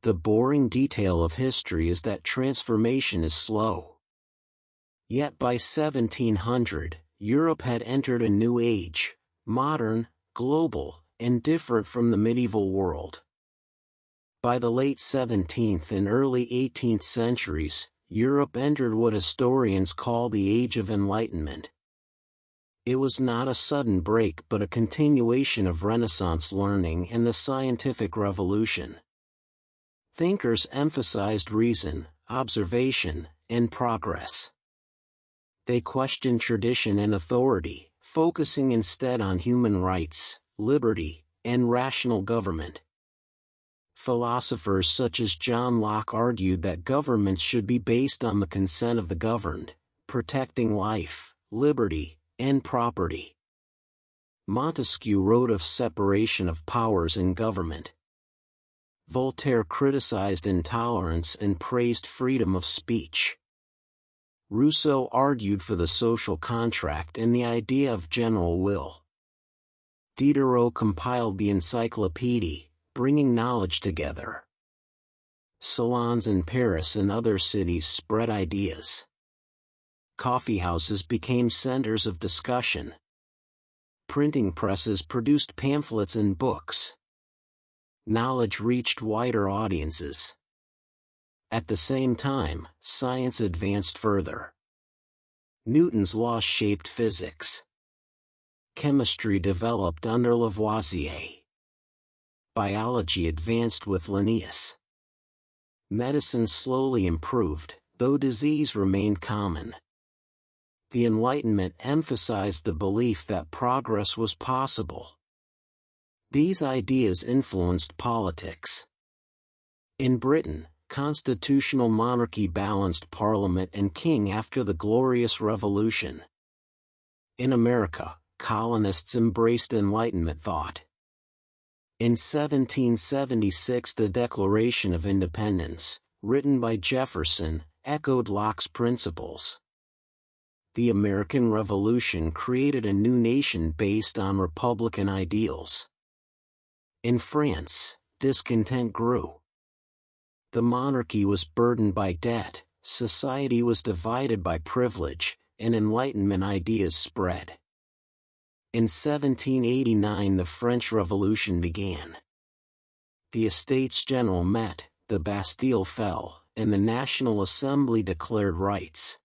The boring detail of history is that transformation is slow. Yet by 1700, Europe had entered a new age, modern, global, and different from the medieval world. By the late 17th and early 18th centuries, Europe entered what historians call the Age of Enlightenment. It was not a sudden break but a continuation of Renaissance learning and the scientific revolution. Thinkers emphasized reason, observation, and progress. They questioned tradition and authority, focusing instead on human rights, liberty, and rational government. Philosophers such as John Locke argued that governments should be based on the consent of the governed, protecting life, liberty, and property. Montesquieu wrote of separation of powers in government. Voltaire criticized intolerance and praised freedom of speech. Rousseau argued for the social contract and the idea of general will. Diderot compiled the Encyclopédie, bringing knowledge together. Salons in Paris and other cities spread ideas. Coffeehouses became centers of discussion. Printing presses produced pamphlets and books. Knowledge reached wider audiences. At the same time, science advanced further. Newton's laws shaped physics. Chemistry developed under Lavoisier. Biology advanced with Linnaeus. Medicine slowly improved, though disease remained common. The Enlightenment emphasized the belief that progress was possible. These ideas influenced politics. In Britain, constitutional monarchy balanced parliament and king after the Glorious Revolution. In America, colonists embraced Enlightenment thought. In 1776, the Declaration of Independence, written by Jefferson, echoed Locke's principles. The American Revolution created a new nation based on republican ideals. In France, discontent grew. The monarchy was burdened by debt, society was divided by privilege, and Enlightenment ideas spread. In 1789 the French Revolution began. The Estates General met, the Bastille fell, and the National Assembly declared rights.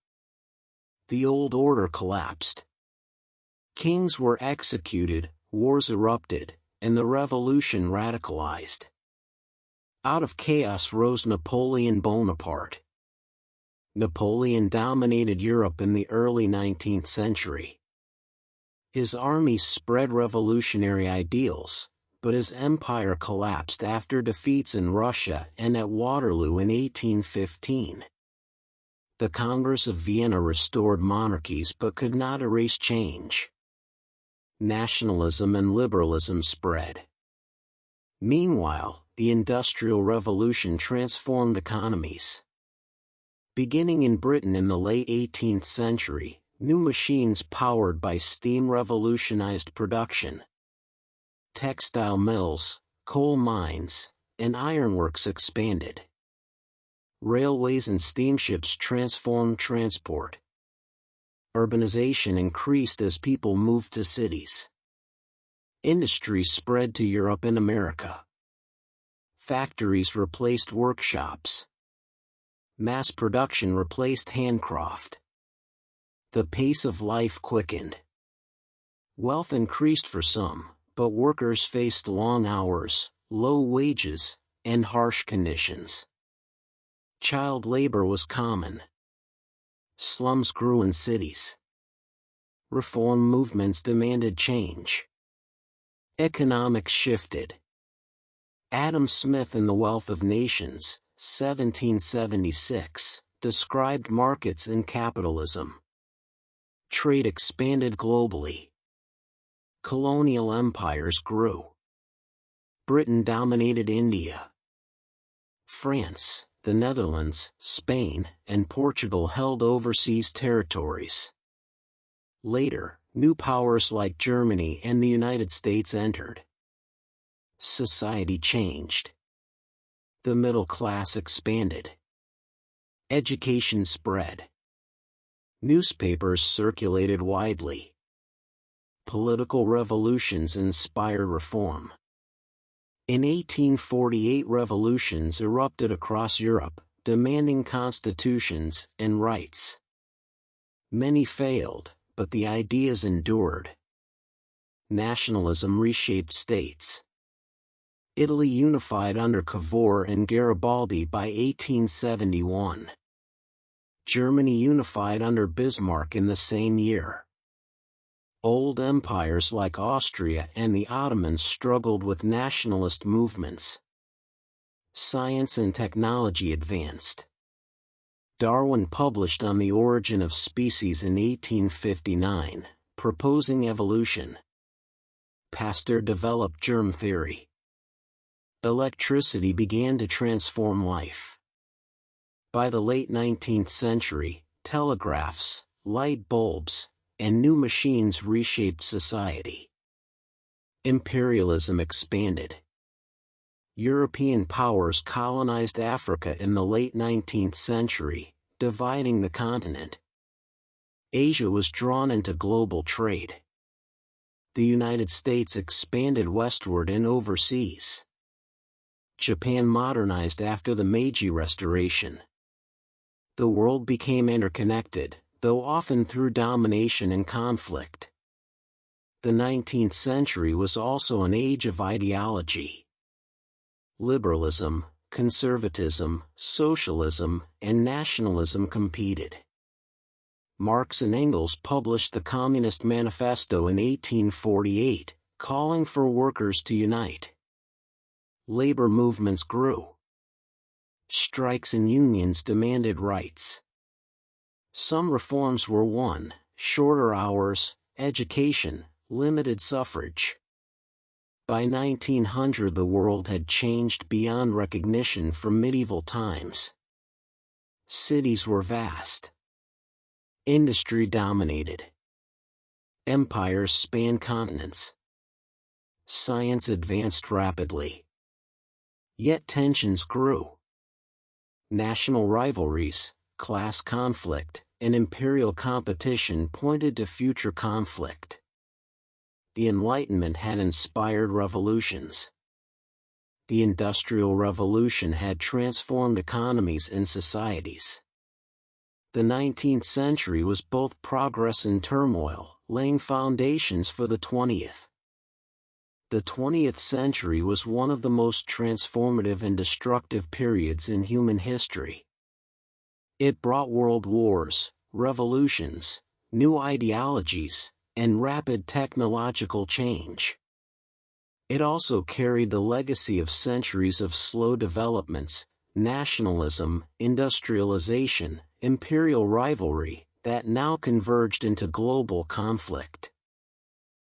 The old order collapsed. Kings were executed, wars erupted, and the revolution radicalized. Out of chaos rose Napoleon Bonaparte. Napoleon dominated Europe in the early 19th century. His army spread revolutionary ideals, but his empire collapsed after defeats in Russia and at Waterloo in 1815. The Congress of Vienna restored monarchies but could not erase change. Nationalism and liberalism spread. Meanwhile, the Industrial Revolution transformed economies. Beginning in Britain in the late 18th century, new machines powered by steam revolutionized production. Textile mills, coal mines, and ironworks expanded. Railways and steamships transformed transport. Urbanization increased as people moved to cities. Industry spread to Europe and America. Factories replaced workshops. Mass production replaced handcraft. The pace of life quickened. Wealth increased for some, but workers faced long hours, low wages, and harsh conditions. Child labor was common. Slums grew in cities. Reform movements demanded change. Economics shifted. Adam Smith in The Wealth of Nations, 1776, described markets and capitalism. Trade expanded globally. Colonial empires grew. Britain dominated India. France, the Netherlands, Spain, and Portugal held overseas territories. Later, new powers like Germany and the United States entered. Society changed. The middle class expanded. Education spread. Newspapers circulated widely. Political revolutions inspired reform. In 1848 revolutions erupted across Europe, demanding constitutions and rights. Many failed, but the ideas endured. Nationalism reshaped states. Italy unified under Cavour and Garibaldi by 1871. Germany unified under Bismarck in the same year. Old empires like Austria and the Ottomans struggled with nationalist movements. Science and technology advanced. Darwin published On the Origin of Species in 1859, proposing evolution. Pasteur developed germ theory. Electricity began to transform life. By the late 19th century, telegraphs, light bulbs, and new machines reshaped society. Imperialism expanded. European powers colonized Africa in the late 19th century, dividing the continent. Asia was drawn into global trade. The United States expanded westward and overseas. Japan modernized after the Meiji Restoration. The world became interconnected, though often through domination and conflict. The 19th century was also an age of ideology. Liberalism, conservatism, socialism, and nationalism competed. Marx and Engels published the Communist Manifesto in 1848, calling for workers to unite. Labor movements grew. Strikes and unions demanded rights. Some reforms were won: shorter hours, education, limited suffrage. By 1900 the world had changed beyond recognition from medieval times. Cities were vast. Industry dominated. Empires spanned continents. Science advanced rapidly. Yet tensions grew. National rivalries, class conflict, and imperial competition pointed to future conflict. The Enlightenment had inspired revolutions. The Industrial Revolution had transformed economies and societies. The 19th century was both progress and turmoil, laying foundations for the 20th. The 20th century was one of the most transformative and destructive periods in human history. It brought world wars, revolutions, new ideologies, and rapid technological change. It also carried the legacy of centuries of slow developments, nationalism, industrialization, imperial rivalry, that now converged into global conflict.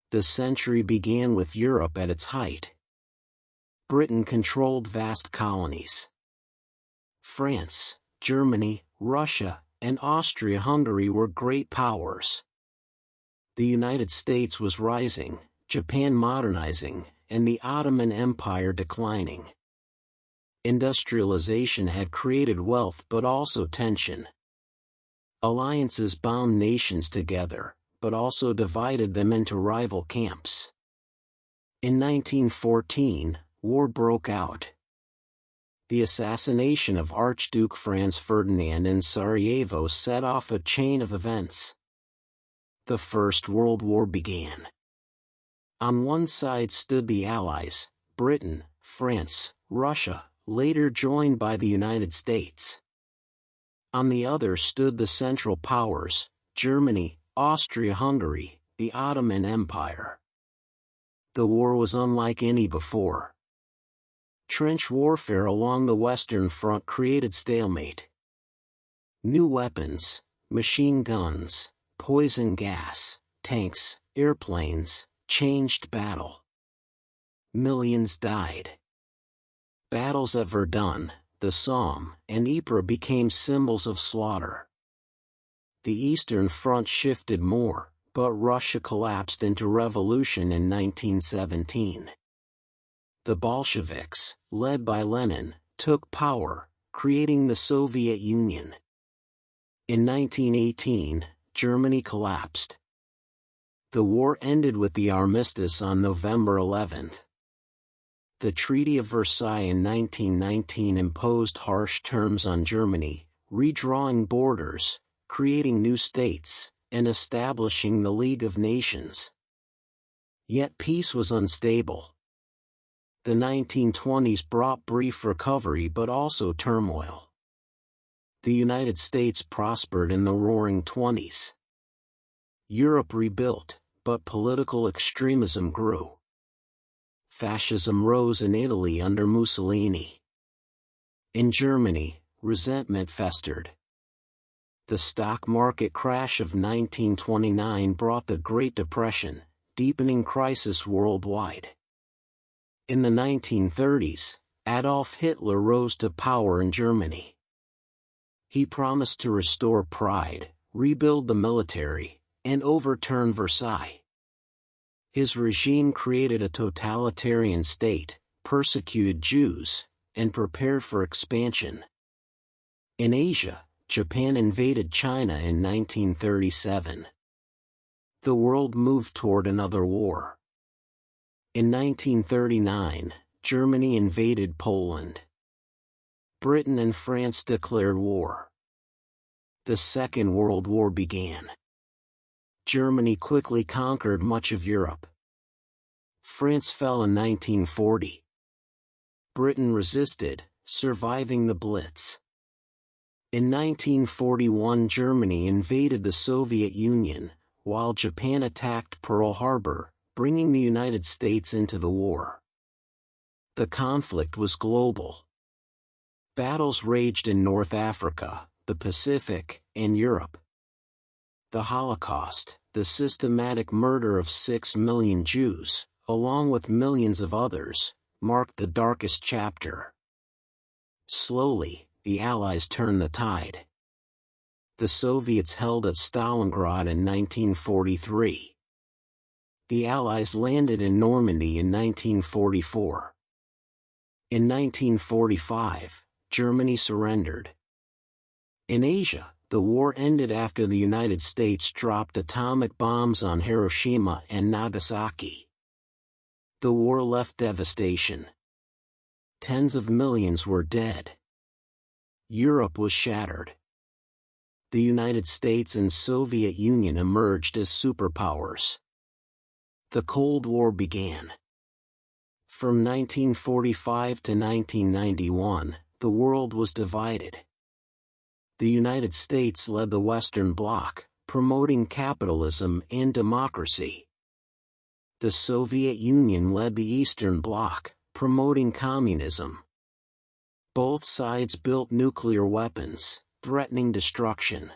The century began with Europe at its height. Britain controlled vast colonies. France, Germany, Russia, and Austria-Hungary were great powers. The United States was rising, Japan modernizing, and the Ottoman Empire declining. Industrialization had created wealth but also tension. Alliances bound nations together, but also divided them into rival camps. In 1914, war broke out. The assassination of Archduke Franz Ferdinand in Sarajevo set off a chain of events. The First World War began. On one side stood the Allies, Britain, France, Russia, later joined by the United States. On the other stood the Central Powers, Germany, Austria-Hungary, the Ottoman Empire. The war was unlike any before. Trench warfare along the Western Front created stalemate. New weapons, machine guns, poison gas, tanks, airplanes, changed battle. Millions died. Battles at Verdun, the Somme, and Ypres became symbols of slaughter. The Eastern Front shifted more, but Russia collapsed into revolution in 1917. The Bolsheviks, led by Lenin, took power, creating the Soviet Union. In 1918, Germany collapsed. The war ended with the armistice on November 11. The Treaty of Versailles in 1919 imposed harsh terms on Germany, redrawing borders, creating new states, and establishing the League of Nations. Yet peace was unstable. The 1920s brought brief recovery but also turmoil. The United States prospered in the Roaring Twenties. Europe rebuilt, but political extremism grew. Fascism rose in Italy under Mussolini. In Germany, resentment festered. The stock market crash of 1929 brought the Great Depression, deepening crisis worldwide. In the 1930s, Adolf Hitler rose to power in Germany. He promised to restore pride, rebuild the military, and overturn Versailles. His regime created a totalitarian state, persecuted Jews, and prepared for expansion. In Asia, Japan invaded China in 1937. The world moved toward another war. In 1939, Germany invaded Poland. Britain and France declared war. The Second World War began. Germany quickly conquered much of Europe. France fell in 1940. Britain resisted, surviving the Blitz. In 1941, Germany invaded the Soviet Union, while Japan attacked Pearl Harbor, bringing the United States into the war. The conflict was global. Battles raged in North Africa, the Pacific, and Europe. The Holocaust, the systematic murder of 6 million Jews, along with millions of others, marked the darkest chapter. Slowly, the Allies turned the tide. The Soviets held at Stalingrad in 1943. The Allies landed in Normandy in 1944. In 1945, Germany surrendered. In Asia, the war ended after the United States dropped atomic bombs on Hiroshima and Nagasaki. The war left devastation. Tens of millions were dead. Europe was shattered. The United States and Soviet Union emerged as superpowers. The Cold War began. From 1945 to 1991, the world was divided. The United States led the Western Bloc, promoting capitalism and democracy. The Soviet Union led the Eastern Bloc, promoting communism. Both sides built nuclear weapons, threatening destruction.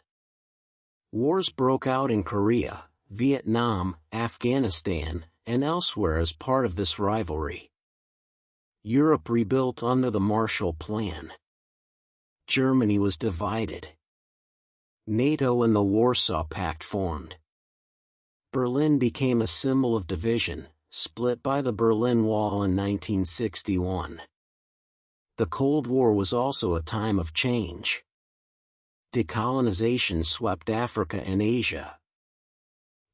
Wars broke out in Korea, Vietnam, Afghanistan, and elsewhere as part of this rivalry. Europe rebuilt under the Marshall Plan. Germany was divided. NATO and the Warsaw Pact formed. Berlin became a symbol of division, split by the Berlin Wall in 1961. The Cold War was also a time of change. Decolonization swept Africa and Asia.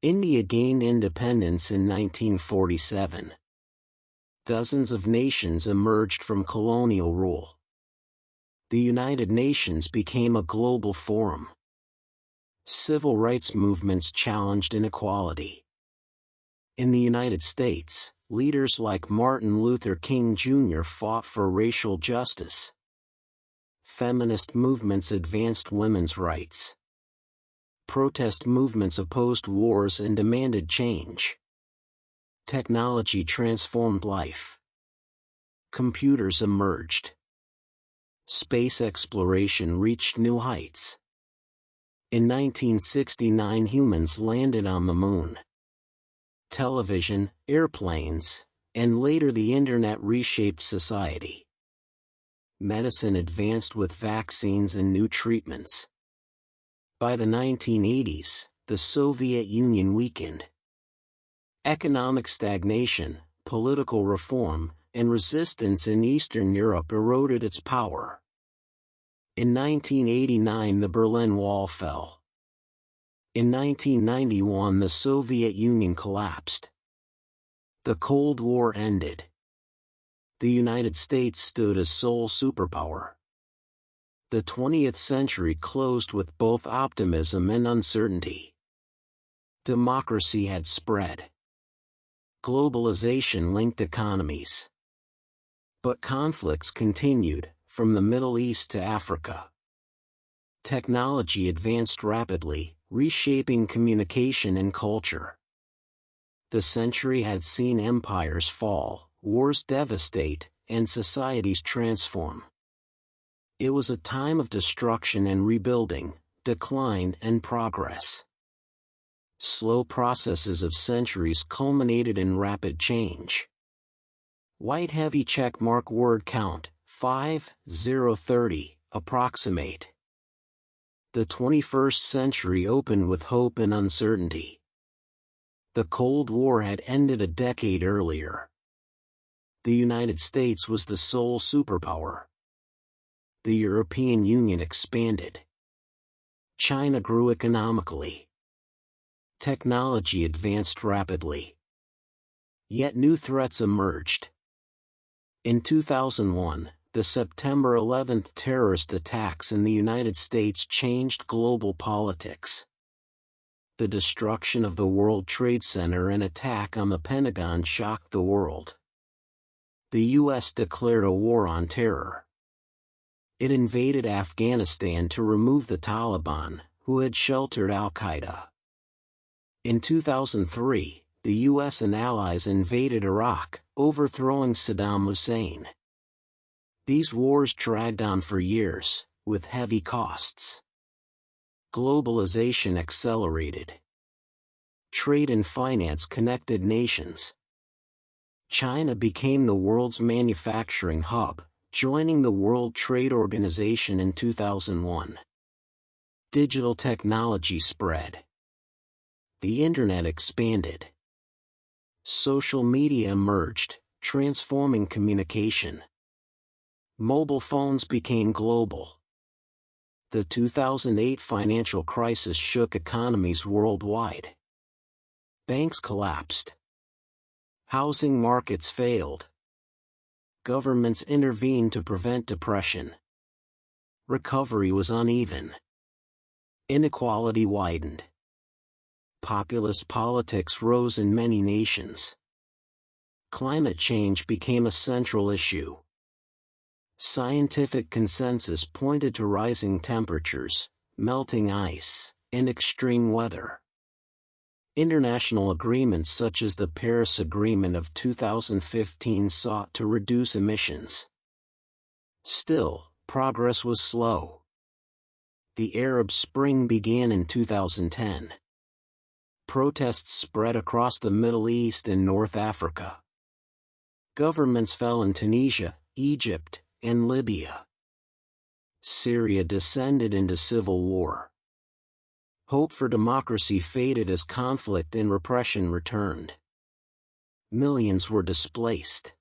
India gained independence in 1947. Dozens of nations emerged from colonial rule. The United Nations became a global forum. Civil rights movements challenged inequality. In the United States, leaders like Martin Luther King Jr. fought for racial justice. Feminist movements advanced women's rights. Protest movements opposed wars and demanded change. Technology transformed life. Computers emerged. Space exploration reached new heights. In 1969, humans landed on the moon. Television, airplanes, and later the Internet reshaped society. Medicine advanced with vaccines and new treatments. By the 1980s, the Soviet Union weakened. Economic stagnation, political reform, and resistance in Eastern Europe eroded its power. In 1989, the Berlin Wall fell. In 1991, the Soviet Union collapsed. The Cold War ended. The United States stood as sole superpower. The 20th century closed with both optimism and uncertainty. Democracy had spread. Globalization linked economies. But conflicts continued, from the Middle East to Africa. Technology advanced rapidly, reshaping communication and culture. The century had seen empires fall, wars devastate, and societies transform. It was a time of destruction and rebuilding, decline and progress. Slow processes of centuries culminated in rapid change. White heavy check mark word count, 5030, approximate. The 21st century opened with hope and uncertainty. The Cold War had ended a decade earlier. The United States was the sole superpower. The European Union expanded. China grew economically. Technology advanced rapidly. Yet new threats emerged. In 2001, the September 11th terrorist attacks in the United States changed global politics. The destruction of the World Trade Center and attack on the Pentagon shocked the world. The U.S. declared a war on terror. It invaded Afghanistan to remove the Taliban, who had sheltered al-Qaeda. In 2003, the U.S. and allies invaded Iraq, overthrowing Saddam Hussein. These wars dragged on for years, with heavy costs. Globalization accelerated. Trade and finance connected nations. China became the world's manufacturing hub, joining the World Trade Organization in 2001. Digital technology spread. The Internet expanded. Social media emerged, transforming communication. Mobile phones became global. The 2008 financial crisis shook economies worldwide. Banks collapsed. Housing markets failed. Governments intervened to prevent depression. Recovery was uneven. Inequality widened. Populist politics rose in many nations. Climate change became a central issue. Scientific consensus pointed to rising temperatures, melting ice, and extreme weather. International agreements such as the Paris Agreement of 2015 sought to reduce emissions. Still, progress was slow. The Arab Spring began in 2010. Protests spread across the Middle East and North Africa. Governments fell in Tunisia, Egypt, and Libya. Syria descended into civil war. Hope for democracy faded as conflict and repression returned. Millions were displaced.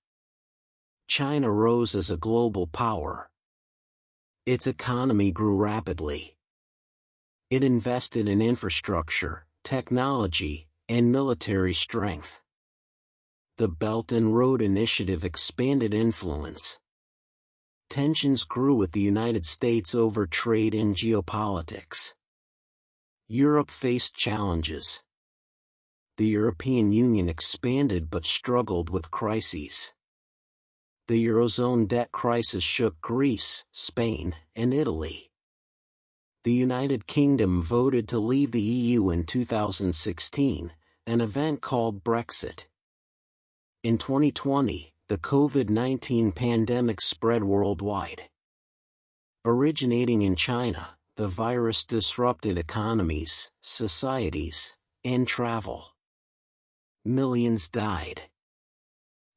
China rose as a global power. Its economy grew rapidly. It invested in infrastructure, technology, and military strength. The Belt and Road Initiative expanded influence. Tensions grew with the United States over trade and geopolitics. Europe faced challenges. The European Union expanded but struggled with crises. The Eurozone debt crisis shook Greece, Spain, and Italy. The United Kingdom voted to leave the EU in 2016, an event called Brexit. In 2020, the COVID-19 pandemic spread worldwide. Originating in China, the virus disrupted economies, societies, and travel. Millions died.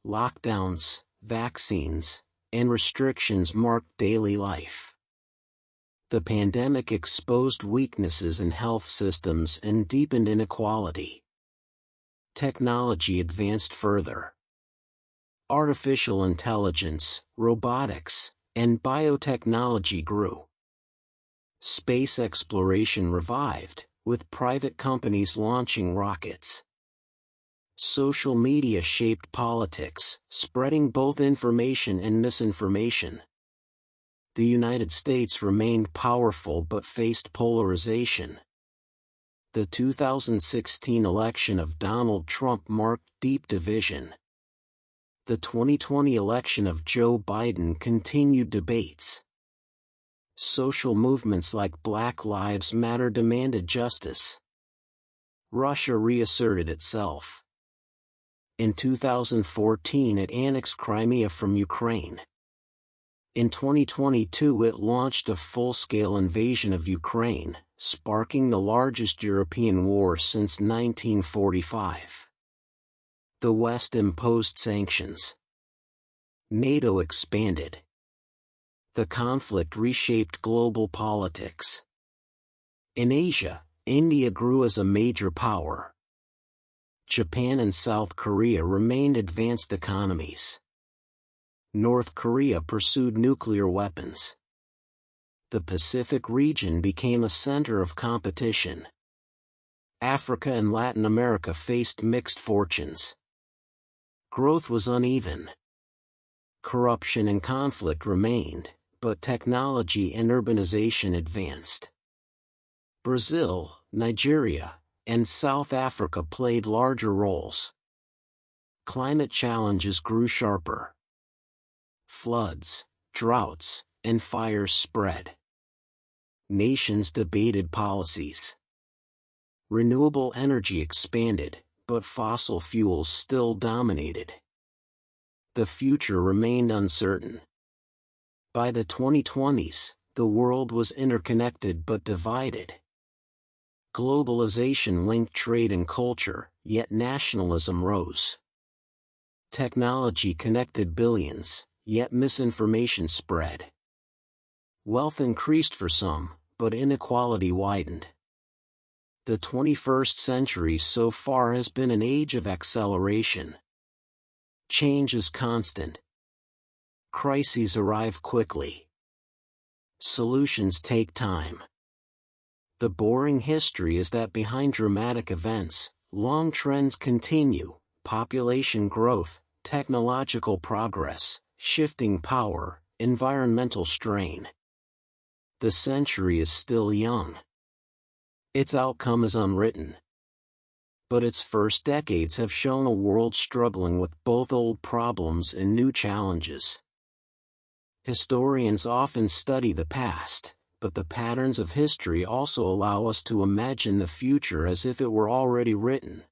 Lockdowns, vaccines, and restrictions marked daily life. The pandemic exposed weaknesses in health systems and deepened inequality. Technology advanced further. Artificial intelligence, robotics, and biotechnology grew. Space exploration revived, with private companies launching rockets. Social media shaped politics, spreading both information and misinformation. The United States remained powerful but faced polarization. The 2016 election of Donald Trump marked deep division. The 2020 election of Joe Biden continued debates. Social movements like Black Lives Matter demanded justice. Russia reasserted itself. In 2014 it annexed Crimea from Ukraine. In 2022 it launched a full-scale invasion of Ukraine, sparking the largest European war since 1945. The West imposed sanctions. NATO expanded. The conflict reshaped global politics. In Asia, India grew as a major power. Japan and South Korea remained advanced economies. North Korea pursued nuclear weapons. The Pacific region became a center of competition. Africa and Latin America faced mixed fortunes. Growth was uneven. Corruption and conflict remained, but technology and urbanization advanced. Brazil, Nigeria, and South Africa played larger roles. Climate challenges grew sharper. Floods, droughts, and fires spread. Nations debated policies. Renewable energy expanded, but fossil fuels still dominated. The future remained uncertain. By the 2020s, the world was interconnected but divided. Globalization linked trade and culture, yet nationalism rose. Technology connected billions, yet misinformation spread. Wealth increased for some, but inequality widened. The 21st century so far has been an age of acceleration. Change is constant. Crises arrive quickly. Solutions take time. The boring history is that behind dramatic events, long trends continue: population growth, technological progress, shifting power, environmental strain. The century is still young. Its outcome is unwritten. But its first decades have shown a world struggling with both old problems and new challenges. Historians often study the past, but the patterns of history also allow us to imagine the future as if it were already written.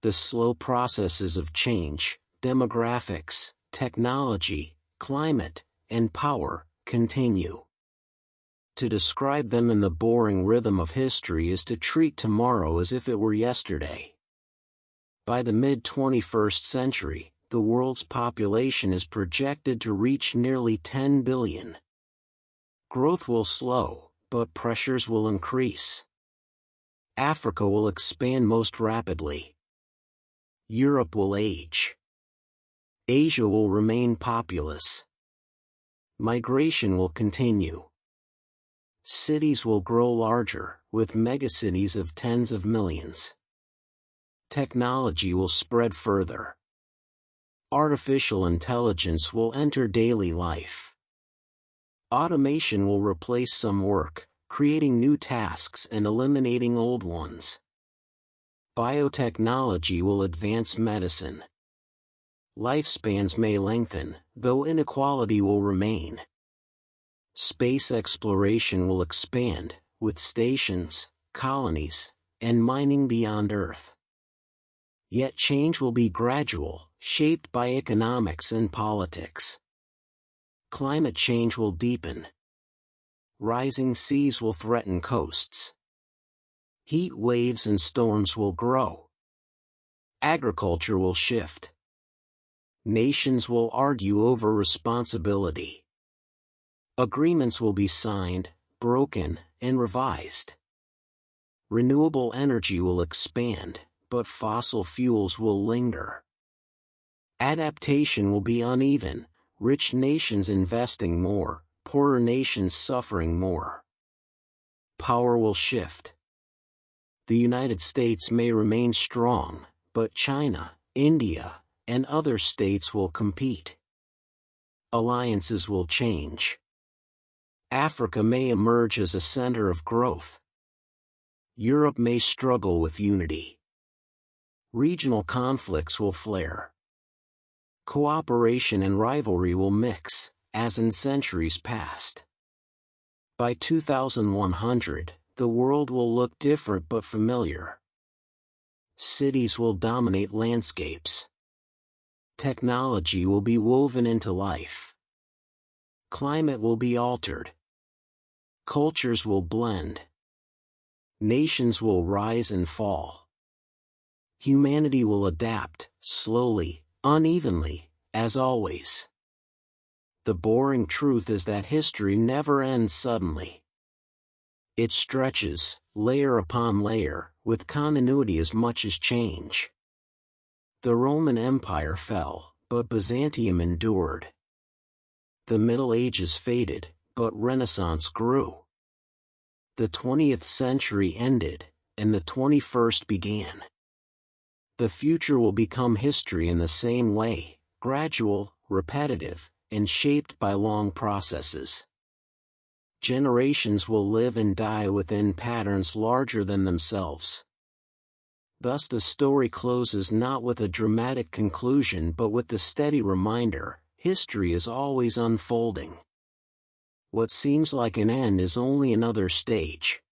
The slow processes of change, demographics, technology, climate, and power, continue. To describe them in the boring rhythm of history is to treat tomorrow as if it were yesterday. By the mid-21st century, the world's population is projected to reach nearly 10 billion. Growth will slow, but pressures will increase. Africa will expand most rapidly. Europe will age. Asia will remain populous. Migration will continue. Cities will grow larger, with megacities of tens of millions. Technology will spread further. Artificial intelligence will enter daily life. Automation will replace some work, creating new tasks and eliminating old ones. Biotechnology will advance medicine. Lifespans may lengthen, though inequality will remain. Space exploration will expand, with stations, colonies, and mining beyond Earth. Yet change will be gradual, shaped by economics and politics. Climate change will deepen. Rising seas will threaten coasts. Heat waves and storms will grow. Agriculture will shift. Nations will argue over responsibility. Agreements will be signed, broken, and revised. Renewable energy will expand, but fossil fuels will linger. Adaptation will be uneven, rich nations investing more, poorer nations suffering more. Power will shift. The United States may remain strong, but China, India, and other states will compete. Alliances will change. Africa may emerge as a center of growth. Europe may struggle with unity. Regional conflicts will flare. Cooperation and rivalry will mix, as in centuries past. By 2100, the world will look different but familiar. Cities will dominate landscapes. Technology will be woven into life. Climate will be altered. Cultures will blend. Nations will rise and fall. Humanity will adapt, slowly, unevenly, as always. The boring truth is that history never ends suddenly. It stretches, layer upon layer, with continuity as much as change. The Roman Empire fell, but Byzantium endured. The Middle Ages faded, but Renaissance grew. The 20th century ended, and the 21st began. The future will become history in the same way, gradual, repetitive, and shaped by long processes. Generations will live and die within patterns larger than themselves. Thus the story closes not with a dramatic conclusion but with the steady reminder, history is always unfolding. What seems like an end is only another stage.